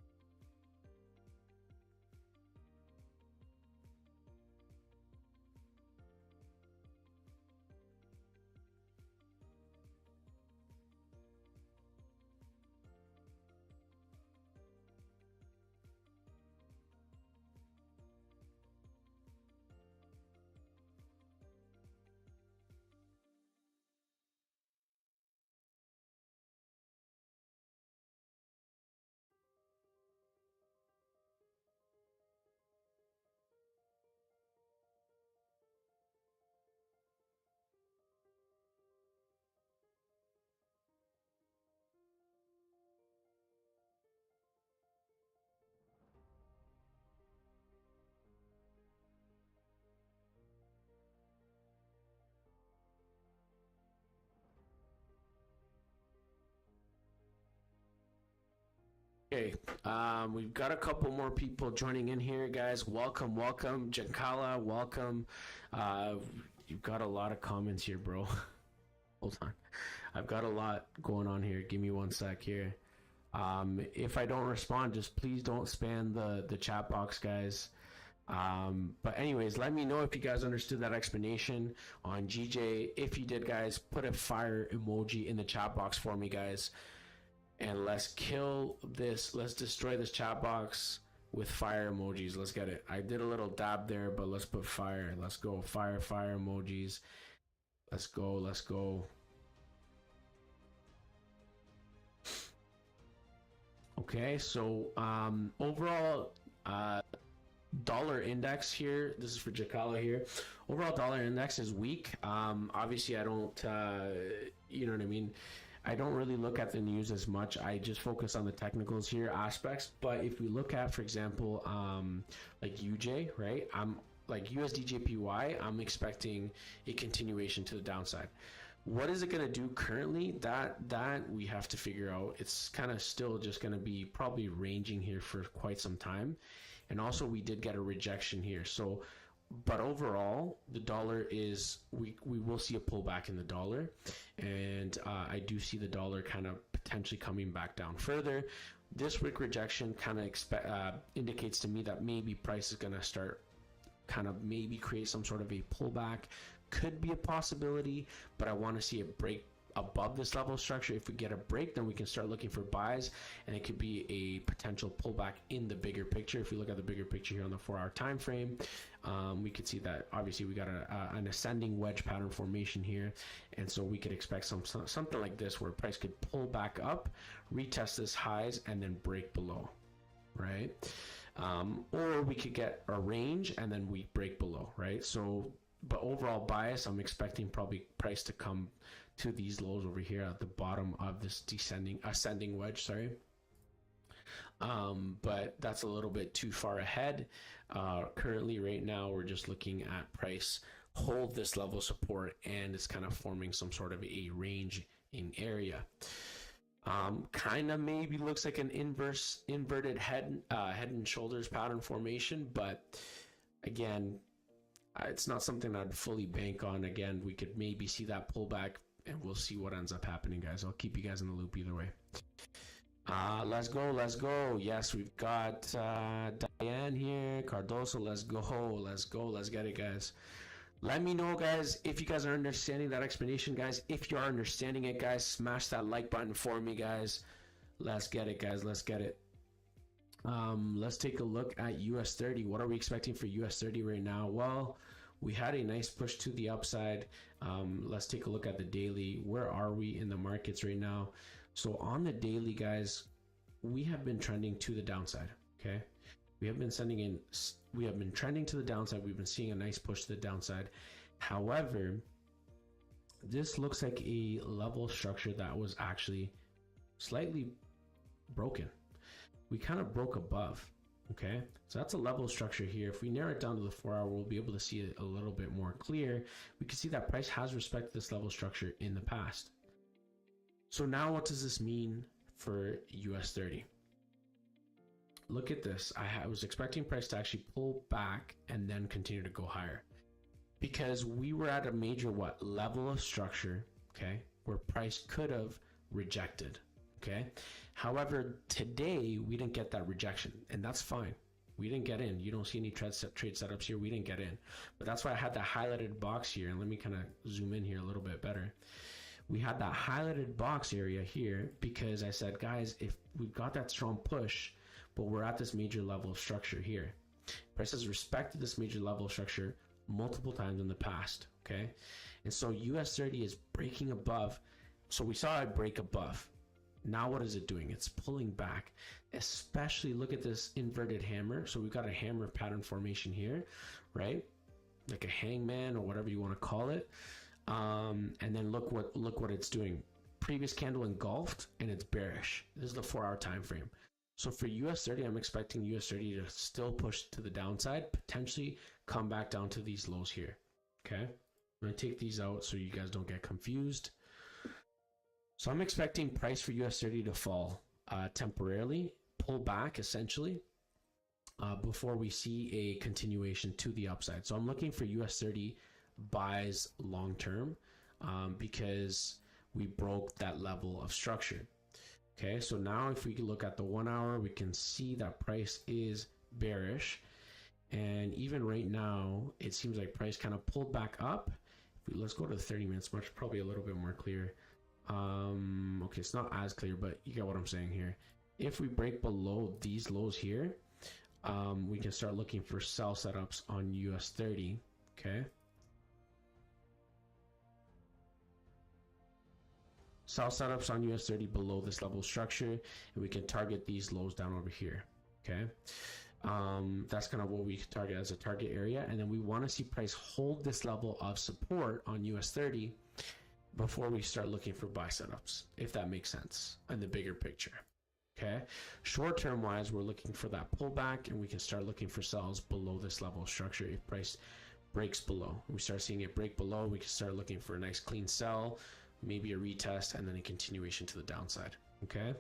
Okay, we've got a couple more people joining in here, guys. Welcome, welcome, Jankala, welcome. You've got a lot of comments here, bro. Hold on, I've got a lot going on here. Give me 1 sec here. If I don't respond, just please don't spam the chat box, guys. But anyways, let me know if you guys understood that explanation on GJ. If you did, guys, put a fire emoji in the chat box for me, guys. And let's kill this. Let's destroy this chat box with fire emojis. Let's get it. I did a little dab there, but let's put fire. Let's go. Fire emojis. Let's go. Let's go. Okay, so overall dollar index here. This is for Jakala here. Overall dollar index is weak. Obviously, I don't, you know what I mean? I don't really look at the news as much. I just focus on the technicals here aspects. But if we look at, for example, like UJ, right? I'm like USD JPY, I'm expecting a continuation to the downside. What is it going to do currently? That we have to figure out. It's kind of still just going to be probably ranging here for quite some time. And also we did get a rejection here. So, but overall, the dollar is, we will see a pullback in the dollar, and I do see the dollar kind of potentially coming back down further. This wick rejection kind of indicates to me that maybe price is going to start kind of maybe create some sort of a pullback. Could be a possibility, but I want to see it break above this level of structure. If we get a break, then we can start looking for buys, and it could be a potential pullback in the bigger picture. If we look at the bigger picture here on the 4-hour time frame, we could see that obviously we got an ascending wedge pattern formation here, and so we could expect something like this where price could pull back up, retest this highs, and then break below, right? Or we could get a range and then we break below, right? So, but overall bias, I'm expecting probably price to come to these lows over here at the bottom of this ascending wedge, sorry. But that's a little bit too far ahead. Currently right now we're just looking at price hold this level of support, and it's kind of forming some sort of a range in area. Kind of maybe looks like an inverted head and shoulders pattern formation, but again, it's not something I'd fully bank on. Again, we could maybe see that pullback, and we'll see what ends up happening, guys. I'll keep you guys in the loop either way. Let's go. Yes, we've got Diane here, Cardoso. Let's go. Let's get it, guys. Let me know, guys, if you guys are understanding that explanation, guys. If you are understanding it, guys, smash that like button for me, guys. Let's get it, guys. Let's get it. Let's take a look at US30. What are we expecting for US30 right now? Well, we had a nice push to the upside. Let's take a look at the daily. Where are we in the markets right now? So on the daily, guys, we have been trending to the downside. Okay, we have been trending to the downside. We've been seeing a nice push to the downside. However, this looks like a level structure that was actually slightly broken. We kind of broke above. Okay, so that's a level structure here. If we narrow it down to the 4-hour, we'll be able to see it a little bit more clear. We can see that price has respected this level structure in the past. So now what does this mean for US30? Look at this. I was expecting price to actually pull back and then continue to go higher, because we were at a major level of structure, okay, where price could have rejected. Okay, however, today we didn't get that rejection, and that's fine. We didn't get in. You don't see any trade setups here. We didn't get in, but that's why I had that highlighted box here. And let me kind of zoom in here a little bit better. We had that highlighted box area here because I said, guys, if we've got that strong push, but we're at this major level of structure here. Price has respected this major level of structure multiple times in the past. Okay, and so US30 is breaking above. So we saw it break above. Now what is it doing? It's pulling back. Especially look at this inverted hammer. So we've got a hammer pattern formation here, right? Like a hangman or whatever you want to call it. And then look what it's doing. Previous candle engulfed and it's bearish. This is the 4-hour time frame. So for US30, I'm expecting US30 to still push to the downside, potentially come back down to these lows here. Okay, I'm gonna take these out so you guys don't get confused. So I'm expecting price for US30 to fall temporarily, pull back essentially, before we see a continuation to the upside. So I'm looking for US30 buys long term, because we broke that level of structure. Okay, so now if we look at the 1-hour, we can see that price is bearish. And even right now, it seems like price kind of pulled back up. Let's go to the 30 minutes march, probably a little bit more clear. Okay, it's not as clear, but you get what I'm saying here. If we break below these lows here, we can start looking for sell setups on US30. Okay, sell setups on US30 below this level structure, and we can target these lows down over here. Okay, that's kind of what we target as a target area, and then we want to see price hold this level of support on US30 before we start looking for buy setups, if that makes sense in the bigger picture. Okay, short term wise, we're looking for that pullback, and we can start looking for sells below this level of structure. If price breaks below, we start seeing it break below, we can start looking for a nice clean sell, maybe a retest, and then a continuation to the downside. Okay,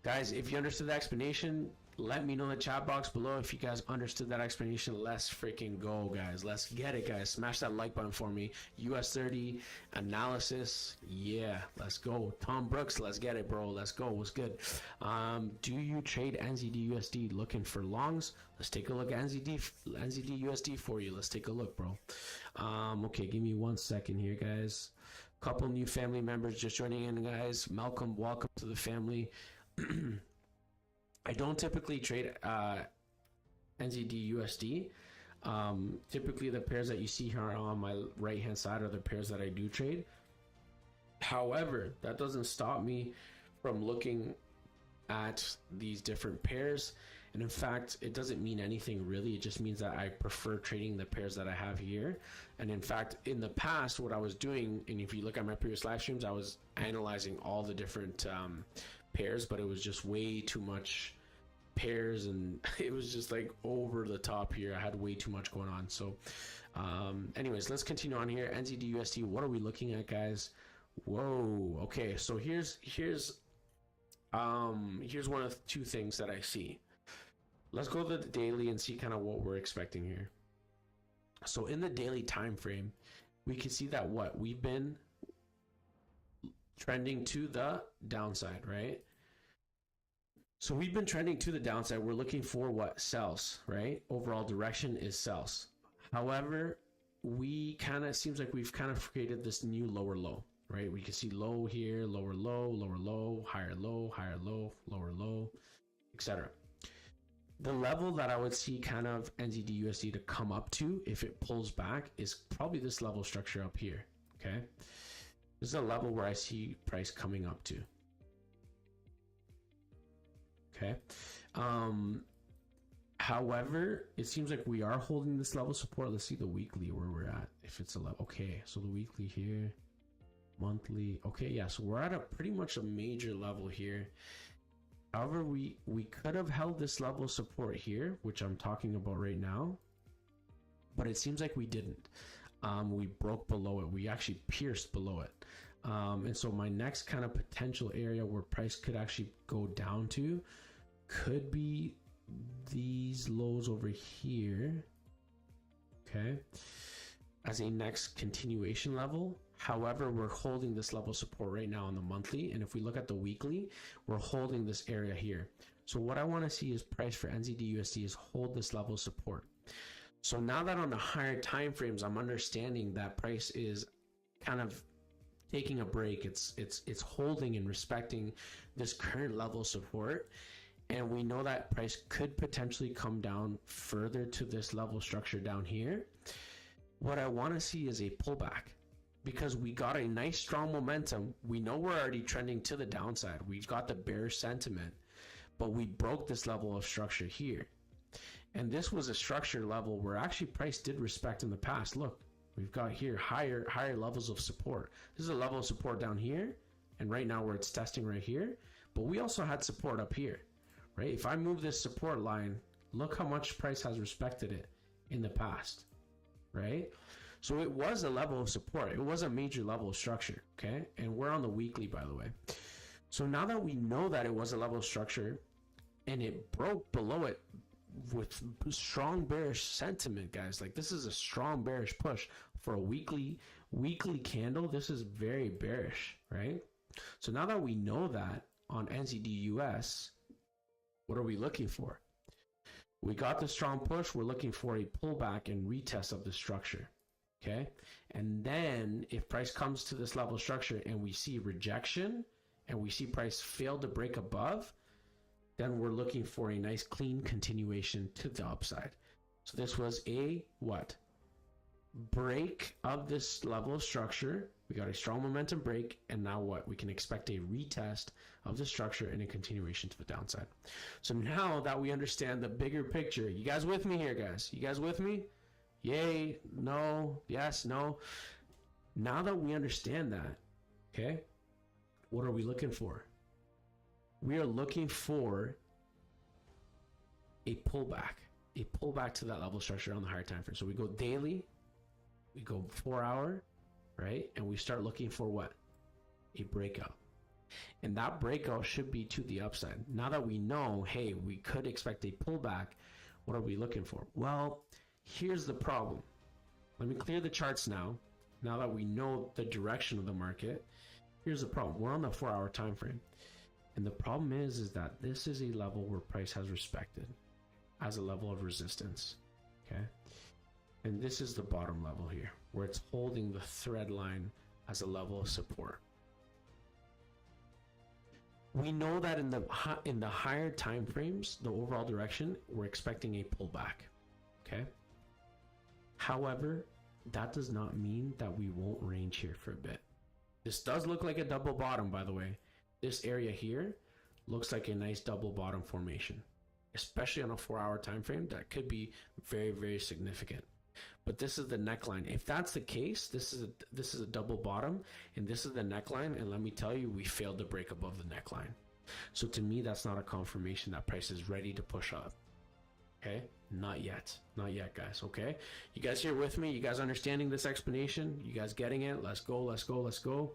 guys, if you understood the explanation, let me know in the chat box below if you guys understood that explanation. Let's freaking go, guys. Let's get it, guys. Smash that like button for me. US30 analysis. Yeah, let's go. Tom Brooks, let's get it, bro. Let's go. What's good? Do you trade NZD/USD looking for longs? Let's take a look at NZD/USD for you. Let's take a look, bro. Okay, give me 1 second here, guys. Couple new family members just joining in, guys. Malcolm, welcome to the family. I don't typically trade NZD/USD. Typically the pairs that you see here on my right hand side are the pairs that I do trade. However, that doesn't stop me from looking at these different pairs, and in fact it doesn't mean anything really. It just means that I prefer trading the pairs that I have here. And in fact, in the past, what I was doing, and if you look at my previous live streams, I was analyzing all the different pairs, but it was just way too much pairs, and it was just like over the top here. I had way too much going on. So anyways, let's continue on here. NZD/USD, what are we looking at, guys? Whoa, okay, so here's one of two things that I see. Let's go to the daily and see kind of what we're expecting here. So in the daily time frame, we can see that we've been trending to the downside, right? So we've been trending to the downside. We're looking for sells, right? Overall direction is sells. However, we kind of, seems like we've kind of created this new lower low, right? We can see low here, lower low, higher low, lower low, etc. The level that I would see kind of NZD USD to come up to if it pulls back is probably this level structure up here. Okay, this is a level where I see price coming up to. Okay, however, it seems like we are holding this level support. Let's see the weekly where we're at. If it's a level, okay, so the weekly here, monthly, okay, yeah, so we're at a pretty much a major level here. However, we could have held this level of support here, which I'm talking about right now, but it seems like we didn't. We broke below it. We actually pierced below it. And so my next kind of potential area where price could actually go down to could be these lows over here, okay, as a next continuation level. However, we're holding this level of support right now on the monthly, and if we look at the weekly, we're holding this area here. So what I want to see is price for NZD USD is hold this level of support. So now that on the higher time frames, I'm understanding that price is kind of taking a break. It's holding and respecting this current level of support. And we know that price could potentially come down further to this level structure down here. What I want to see is a pullback, because we got a nice strong momentum. We know we're already trending to the downside. We've got the bearish sentiment, but we broke this level of structure here. And this was a structure level where actually price did respect in the past. Look, we've got here higher levels of support. This is a level of support down here, and right now where it's testing right here, but we also had support up here. Right? If I move this support line, look how much price has respected it in the past, right? So it was a level of support. It was a major level of structure, okay? And we're on the weekly, by the way. So now that we know that it was a level of structure and it broke below it with strong bearish sentiment, guys, like this is a strong bearish push for a weekly candle. This is very bearish, right? So now that we know that on NZD US, what are we looking for? We got the strong push. We're looking for a pullback and retest of the structure. Okay. And then if price comes to this level of structure and we see rejection and we see price fail to break above, then we're looking for a nice clean continuation to the upside. So this was a what? Break of this level of structure. We got a strong momentum break, and now what? We can expect a retest of the structure and a continuation to the downside. So now that we understand the bigger picture, you guys with me here, guys? You guys with me? Yay, no, yes, no. Now that we understand that, okay, what are we looking for? We are looking for a pullback to that level structure on the higher time frame. So we go daily, we go 4 hour, right? And we start looking for what? A breakout. And that breakout should be to the upside. Now that we know, hey, we could expect a pullback, what are we looking for? Well, here's the problem. Let me clear the charts now. Now that we know the direction of the market, here's the problem. We're on the 4 hour time frame. And the problem is that this is a level where price has respected as a level of resistance. Okay. And this is the bottom level here, where it's holding the thread line as a level of support. We know that in the higher time frames, the overall direction, we're expecting a pullback. Okay. However, that does not mean that we won't range here for a bit. This does look like a double bottom, by the way. This area here looks like a nice double bottom formation, especially on a 4 hour time frame. That could be very, very significant. But this is the neckline. If that's the case, this is a double bottom, and this is the neckline. And let me tell you, we failed to break above the neckline. So to me, that's not a confirmation that price is ready to push up. Okay, not yet, guys. Okay, you guys here with me? You guys understanding this explanation? You guys getting it? Let's go, let's go, let's go.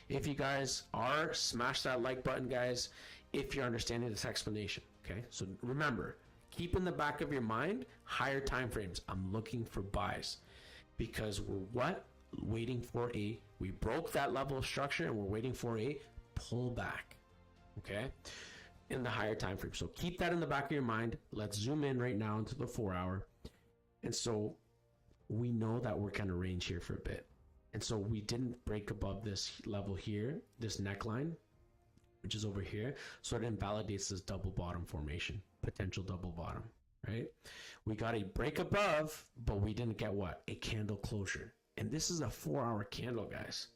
If you guys are, smash that like button, guys, if you're understanding this explanation. Okay, so remember, keep in the back of your mind, higher time frames. I'm looking for buys because we're what? Waiting for we broke that level of structure and we're waiting for a pullback. Okay, in the higher time frame. So keep that in the back of your mind. Let's zoom in right now into the 4 hour. And so we know that we're kind of range here for a bit. And so we didn't break above this level here, this neckline, which is over here. So it invalidates this double bottom formation, potential double bottom, right? We got a break above, but we didn't get what? A candle closure. And this is a 4-hour candle, guys.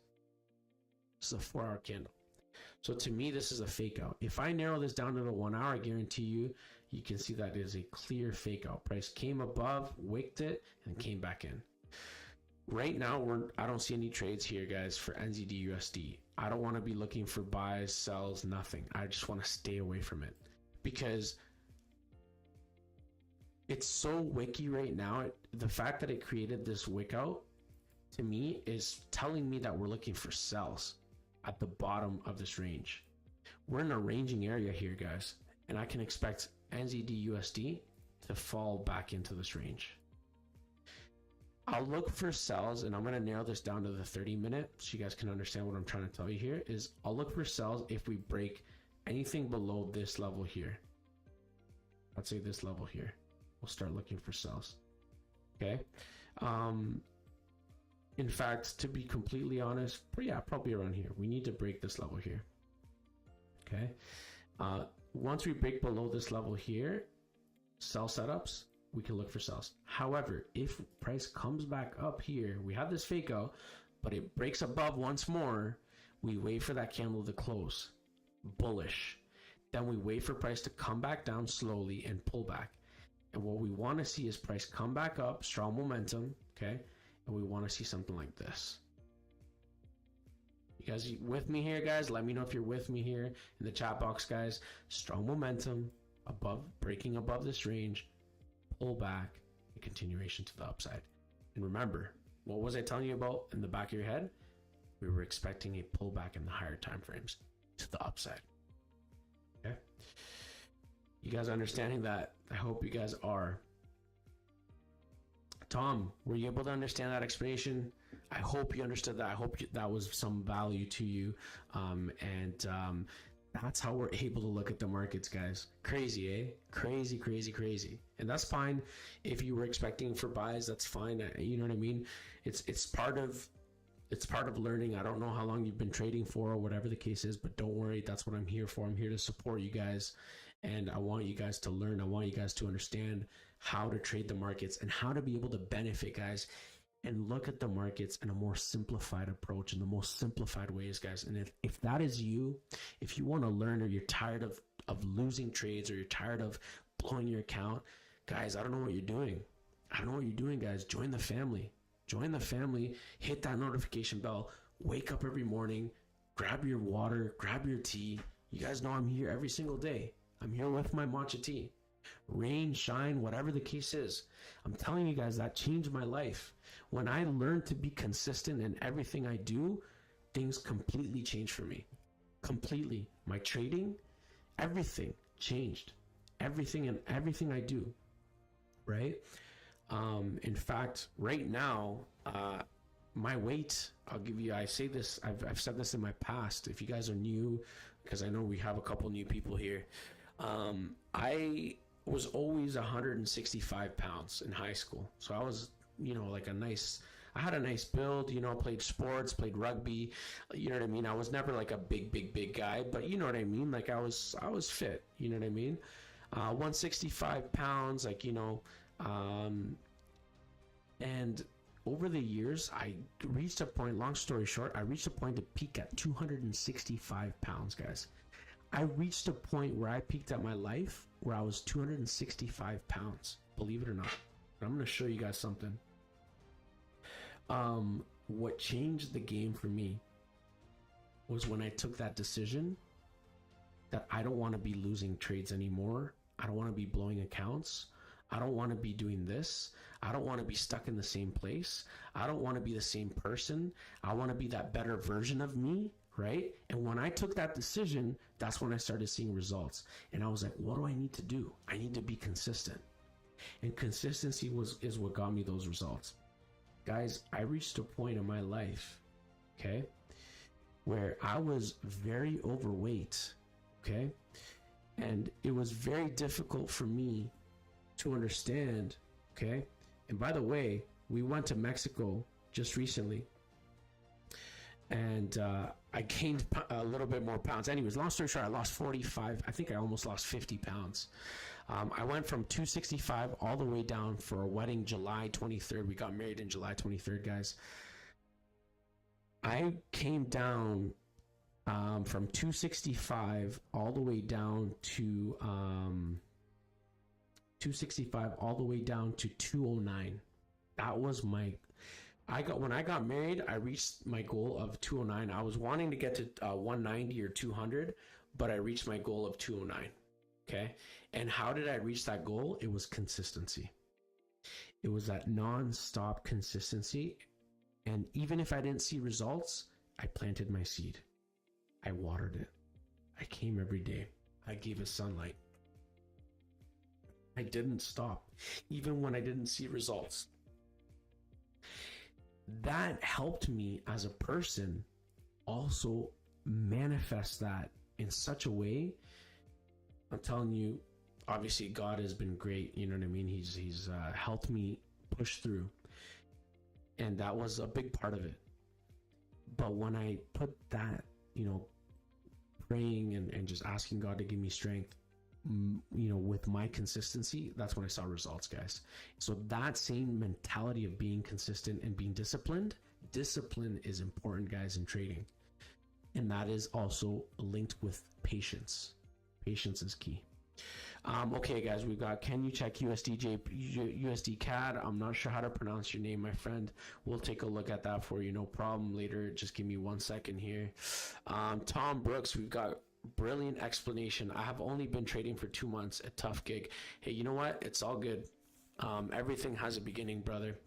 This is a 4-hour candle. So to me, this is a fake out. If I narrow this down to the 1 hour, I guarantee you, you can see that is a clear fake out. Price came above, wicked it, and came back in. Right now, I don't see any trades here, guys, for USD. I don't want to be looking for buys, sells, nothing. I just want to stay away from it because it's so wicky right now. The fact that it created this wick out, to me, is telling me that we're looking for sells at the bottom of this range. We're in a ranging area here, guys, and I can expect USD to fall back into this range. I'll look for sells, and I'm going to narrow this down to the 30-minute so you guys can understand what I'm trying to tell you here. Is I'll look for sells if we break anything below this level here. Let's say this level here. We'll start looking for sells. Okay. In fact, to be completely honest, probably around here. We need to break this level here. Okay. Once we break below this level here, sell setups, we can look for sells. However, if price comes back up here, we have this fake out, but it breaks above once more, we wait for that candle to close bullish. Then we wait for price to come back down slowly and pull back. And what we want to see is price come back up, strong momentum, okay? And we want to see something like this. You guys with me here, guys? Let me know if you're with me here in the chat box, guys. Strong momentum, breaking above this range, pull back, and continuation to the upside. And remember, what was I telling you about in the back of your head? We were expecting a pullback in the higher time frames to the upside. Okay? You guys understanding that? I hope you guys are. Tom, were you able to understand that explanation? I hope you understood that. I hope that was some value to you. That's how we're able to look at the markets, guys. Crazy, eh? Crazy, crazy, crazy. And that's fine. If you were expecting for buys, that's fine. You know what I mean? It's part of learning. I don't know how long you've been trading for or whatever the case is, but don't worry. That's what I'm here for. I'm here to support you guys. And I want you guys to learn. I want you guys to understand how to trade the markets and how to be able to benefit, guys, and look at the markets in a more simplified approach, in the most simplified ways, guys. And if that is you, if you want to learn, or you're tired of losing trades, or you're tired of blowing your account, guys, I don't know what you're doing. I don't know what you're doing, guys. Join the family. Join the family. Hit that notification bell. Wake up every morning. Grab your water. Grab your tea. You guys know I'm here every single day. I'm here with my matcha tea. Rain, shine, whatever the case is. I'm telling you guys, that changed my life. When I learned to be consistent in everything I do, things completely changed for me. Completely. My trading, everything changed. Everything I do. Right? In fact, right now, my weight, I say this, I've said this in my past. If you guys are new, because I know we have a couple new people here. I was always 165 pounds in high school. So I was, I had a nice build, played sports, played rugby, you know what I mean? I was never like a big guy, but you know what I mean? Like I was fit, you know what I mean? 165 pounds, and over the years, I reached a point, long story short, I reached a point to peak at 265 pounds, guys. I reached a point where I peaked at my life where I was 265 pounds, believe it or not. I'm going to show you guys something. What changed the game for me was when I took that decision that I don't want to be losing trades anymore. I don't want to be blowing accounts. I don't want to be doing this. I don't want to be stuck in the same place. I don't want to be the same person. I want to be that better version of me. Right? And when I took that decision, that's when I started seeing results. And I was like, what do I need to do? I need to be consistent. And consistency is what got me those results. Guys, I reached a point in my life, okay, where I was very overweight, okay? And it was very difficult for me to understand, okay? And by the way, We went to Mexico just recently, and I gained a little bit more pounds. Anyways, long story short, I lost 45. I think I almost lost 50 pounds. I went from 265 all the way down for a wedding July 23rd. We got married in July 23rd, guys. I came down from 265 all the way down to 265 all the way down to 209. That was my when I got married, I reached my goal of 209. I was wanting to get to 190 or 200, but I reached my goal of 209. Okay. And how did I reach that goal? It was consistency. It was that non-stop consistency. And even if I didn't see results, I planted my seed. I watered it. I came every day. I gave it sunlight. I didn't stop, even when I didn't see results. That helped me as a person also manifest that in such a way. I'm telling you, obviously God has been great. You know what I mean? He's helped me push through. And that was a big part of it. But when I put that, praying and just asking God to give me strength, with my consistency, that's when I saw results, guys. So that same mentality of being consistent and being discipline is important, guys, in trading. And that is also linked with patience. Patience is key. Okay, guys, we've got, can you check USD CAD? I'm not sure how to pronounce your name, my friend. We'll take a look at that for you. No problem later. Just give me 1 second here. Tom Brooks, we've got brilliant explanation. I have only been trading for 2 months. A tough gig. Hey, you know what? It's all good. Everything has a beginning, brother.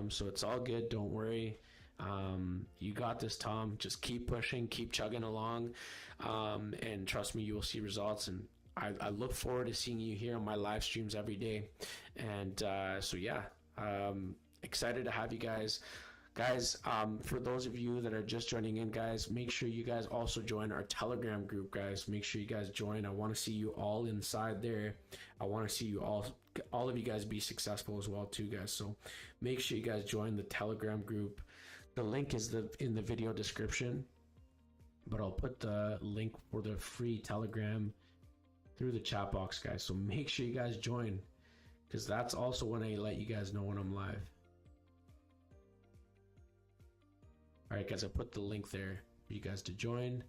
So it's all good. Don't worry. You got this, Tom. Just keep pushing, keep chugging along. And trust me, you will see results. And I look forward to seeing you here on my live streams every day. And so yeah, excited to have you guys. Guys, for those of you that are just joining in, guys, make sure you guys also join our Telegram group, guys. Make sure you guys join. I want to see you all inside there. I want to see you all of you guys be successful as well too, guys. So make sure you guys join the Telegram group. The link is in the video description, but I'll put the link for the free Telegram through the chat box, guys. So make sure you guys join, because that's also when I let you guys know when I'm live. All right, guys, I put the link there for you guys to join.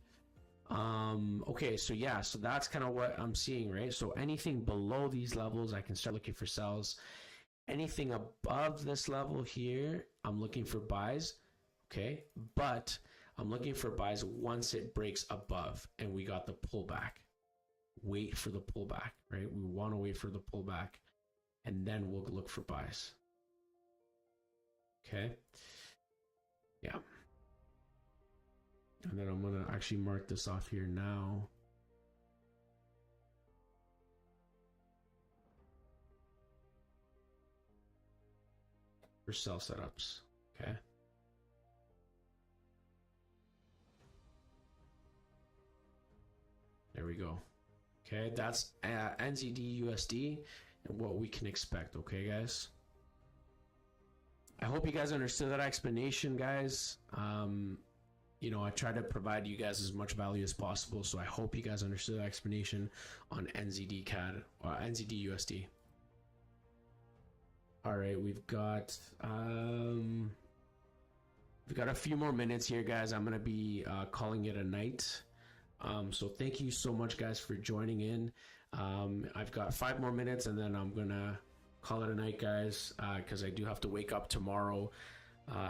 Okay, so yeah, so that's kind of what I'm seeing, right? So anything below these levels, I can start looking for sells. Anything above this level here, I'm looking for buys, okay? But I'm looking for buys once it breaks above and we got the pullback. Wait for the pullback, right? We want to wait for the pullback, and then we'll look for buys. Okay. Yeah. And then I'm going to actually mark this off here now. For sell setups. Okay. There we go. Okay, that's NZD USD and what we can expect. Okay, guys. I hope you guys understood that explanation, guys. I try to provide you guys as much value as possible, so I hope you guys understood the explanation on NZD CAD or NZD USD. All right, we've got a few more minutes here, guys. I'm gonna be calling it a night. So thank you so much, guys, for joining in. I've got 5 more minutes, and then I'm gonna call it a night, guys, because I do have to wake up tomorrow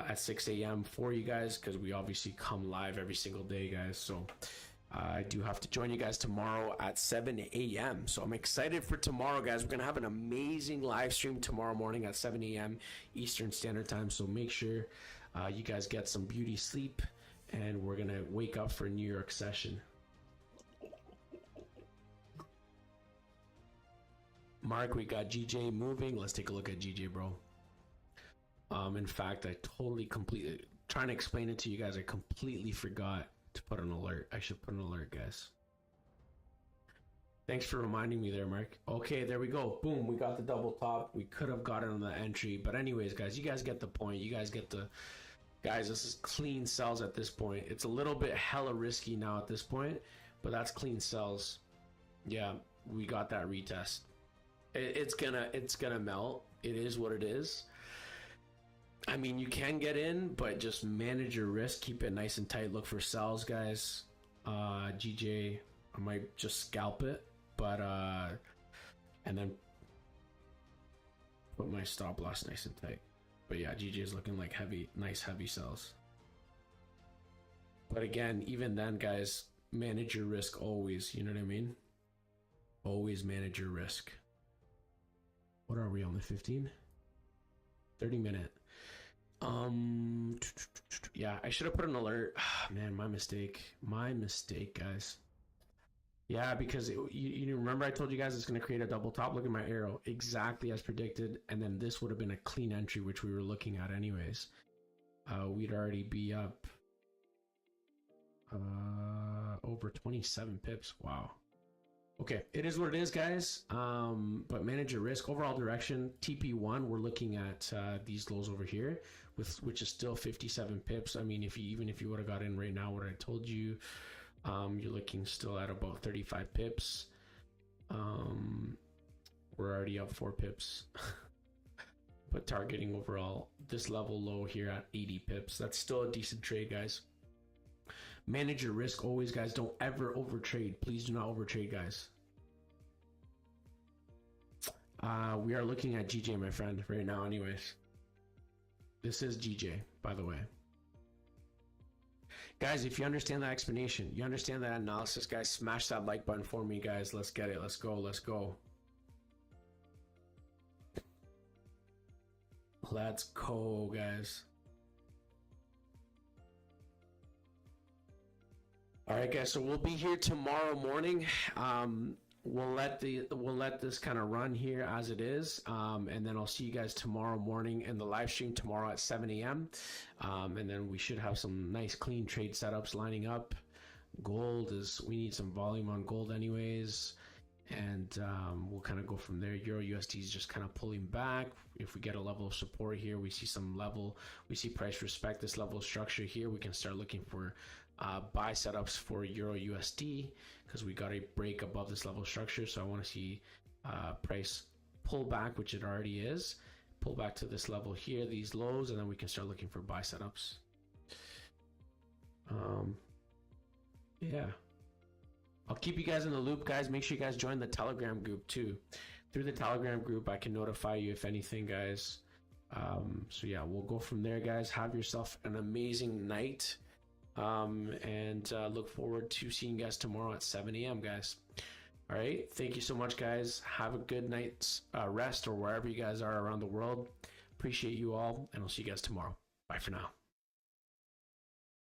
at 6 a.m. for you guys, because we obviously come live every single day, guys. So I do have to join you guys tomorrow at 7 a.m. So I'm excited for tomorrow, guys. We're gonna have an amazing live stream tomorrow morning at 7 a.m. Eastern Standard Time. So make sure you guys get some beauty sleep, and we're gonna wake up for a New York session. Mark, we got GJ moving. Let's take a look at GJ, bro. In fact, I completely trying to explain it to you guys. I completely forgot to put an alert. I should put an alert, guys. Thanks for reminding me there, Mark. Okay, there we go. Boom, we got the double top. We could have gotten on the entry. But anyways, guys, you guys get the point. You guys get the... Guys, this is clean sells at this point. It's a little bit hella risky now at this point, but that's clean sells. Yeah, we got that retest. It's gonna melt. It is what it is. I mean, you can get in, but just manage your risk. Keep it nice and tight. Look for sells, guys. GJ, I might just scalp it, but and then put my stop loss nice and tight. But yeah, GJ is looking like heavy, nice heavy sells. But again, even then, guys, manage your risk always. You know what I mean? Always manage your risk. What are we on the 15? 30 minute. Yeah, I should have put an alert. Man, my mistake. My mistake, guys. Yeah, because you remember I told you guys it's going to create a double top. Look at my arrow. Exactly as predicted. And then this would have been a clean entry, which we were looking at anyways. We'd already be up over 27 pips. Wow. Okay, it is what it is, guys. But manage your risk. Overall direction, TP1, we're looking at these lows over here, which is still 57 pips. I mean, even if you would have got in right now, what I told you, you're looking still at about 35 pips. We're already up 4 pips. But targeting overall this level low here at 80 pips. That's still a decent trade, guys. Manage your risk always, guys. Don't ever overtrade. Please do not overtrade, guys. We are looking at GJ, my friend, right now anyways. This is GJ, by the way. Guys, if you understand that explanation, you understand that analysis, guys, smash that like button for me, guys. Let's get it. Let's go. Let's go. Let's go, guys. All right, guys. So we'll be here tomorrow morning. We'll let this kind of run here as it is, and then I'll see you guys tomorrow morning in the live stream tomorrow at 7 a.m. And then we should have some nice clean trade setups lining up. Gold is, we need some volume on gold anyways, and we'll kind of go from there. Euro USD is just kind of pulling back. If we get a level of support here, we see some level, we see price respect this level of structure here, we can start looking for buy setups for Euro USD, because we got a break above this level of structure. So I want to see price pull back, which it already is, pull back to this level here, these lows, and then we can start looking for buy setups. Yeah, I'll keep you guys in the loop, guys. Make sure you guys join the Telegram group too. Through the Telegram group, I can notify you if anything, guys. So yeah, we'll go from there, guys. Have yourself an amazing night. And look forward to seeing you guys tomorrow at 7 a.m. guys. All right, thank you so much, guys. Have a good night's rest, or wherever you guys are around the world. Appreciate you all, and I'll see you guys tomorrow. Bye for now.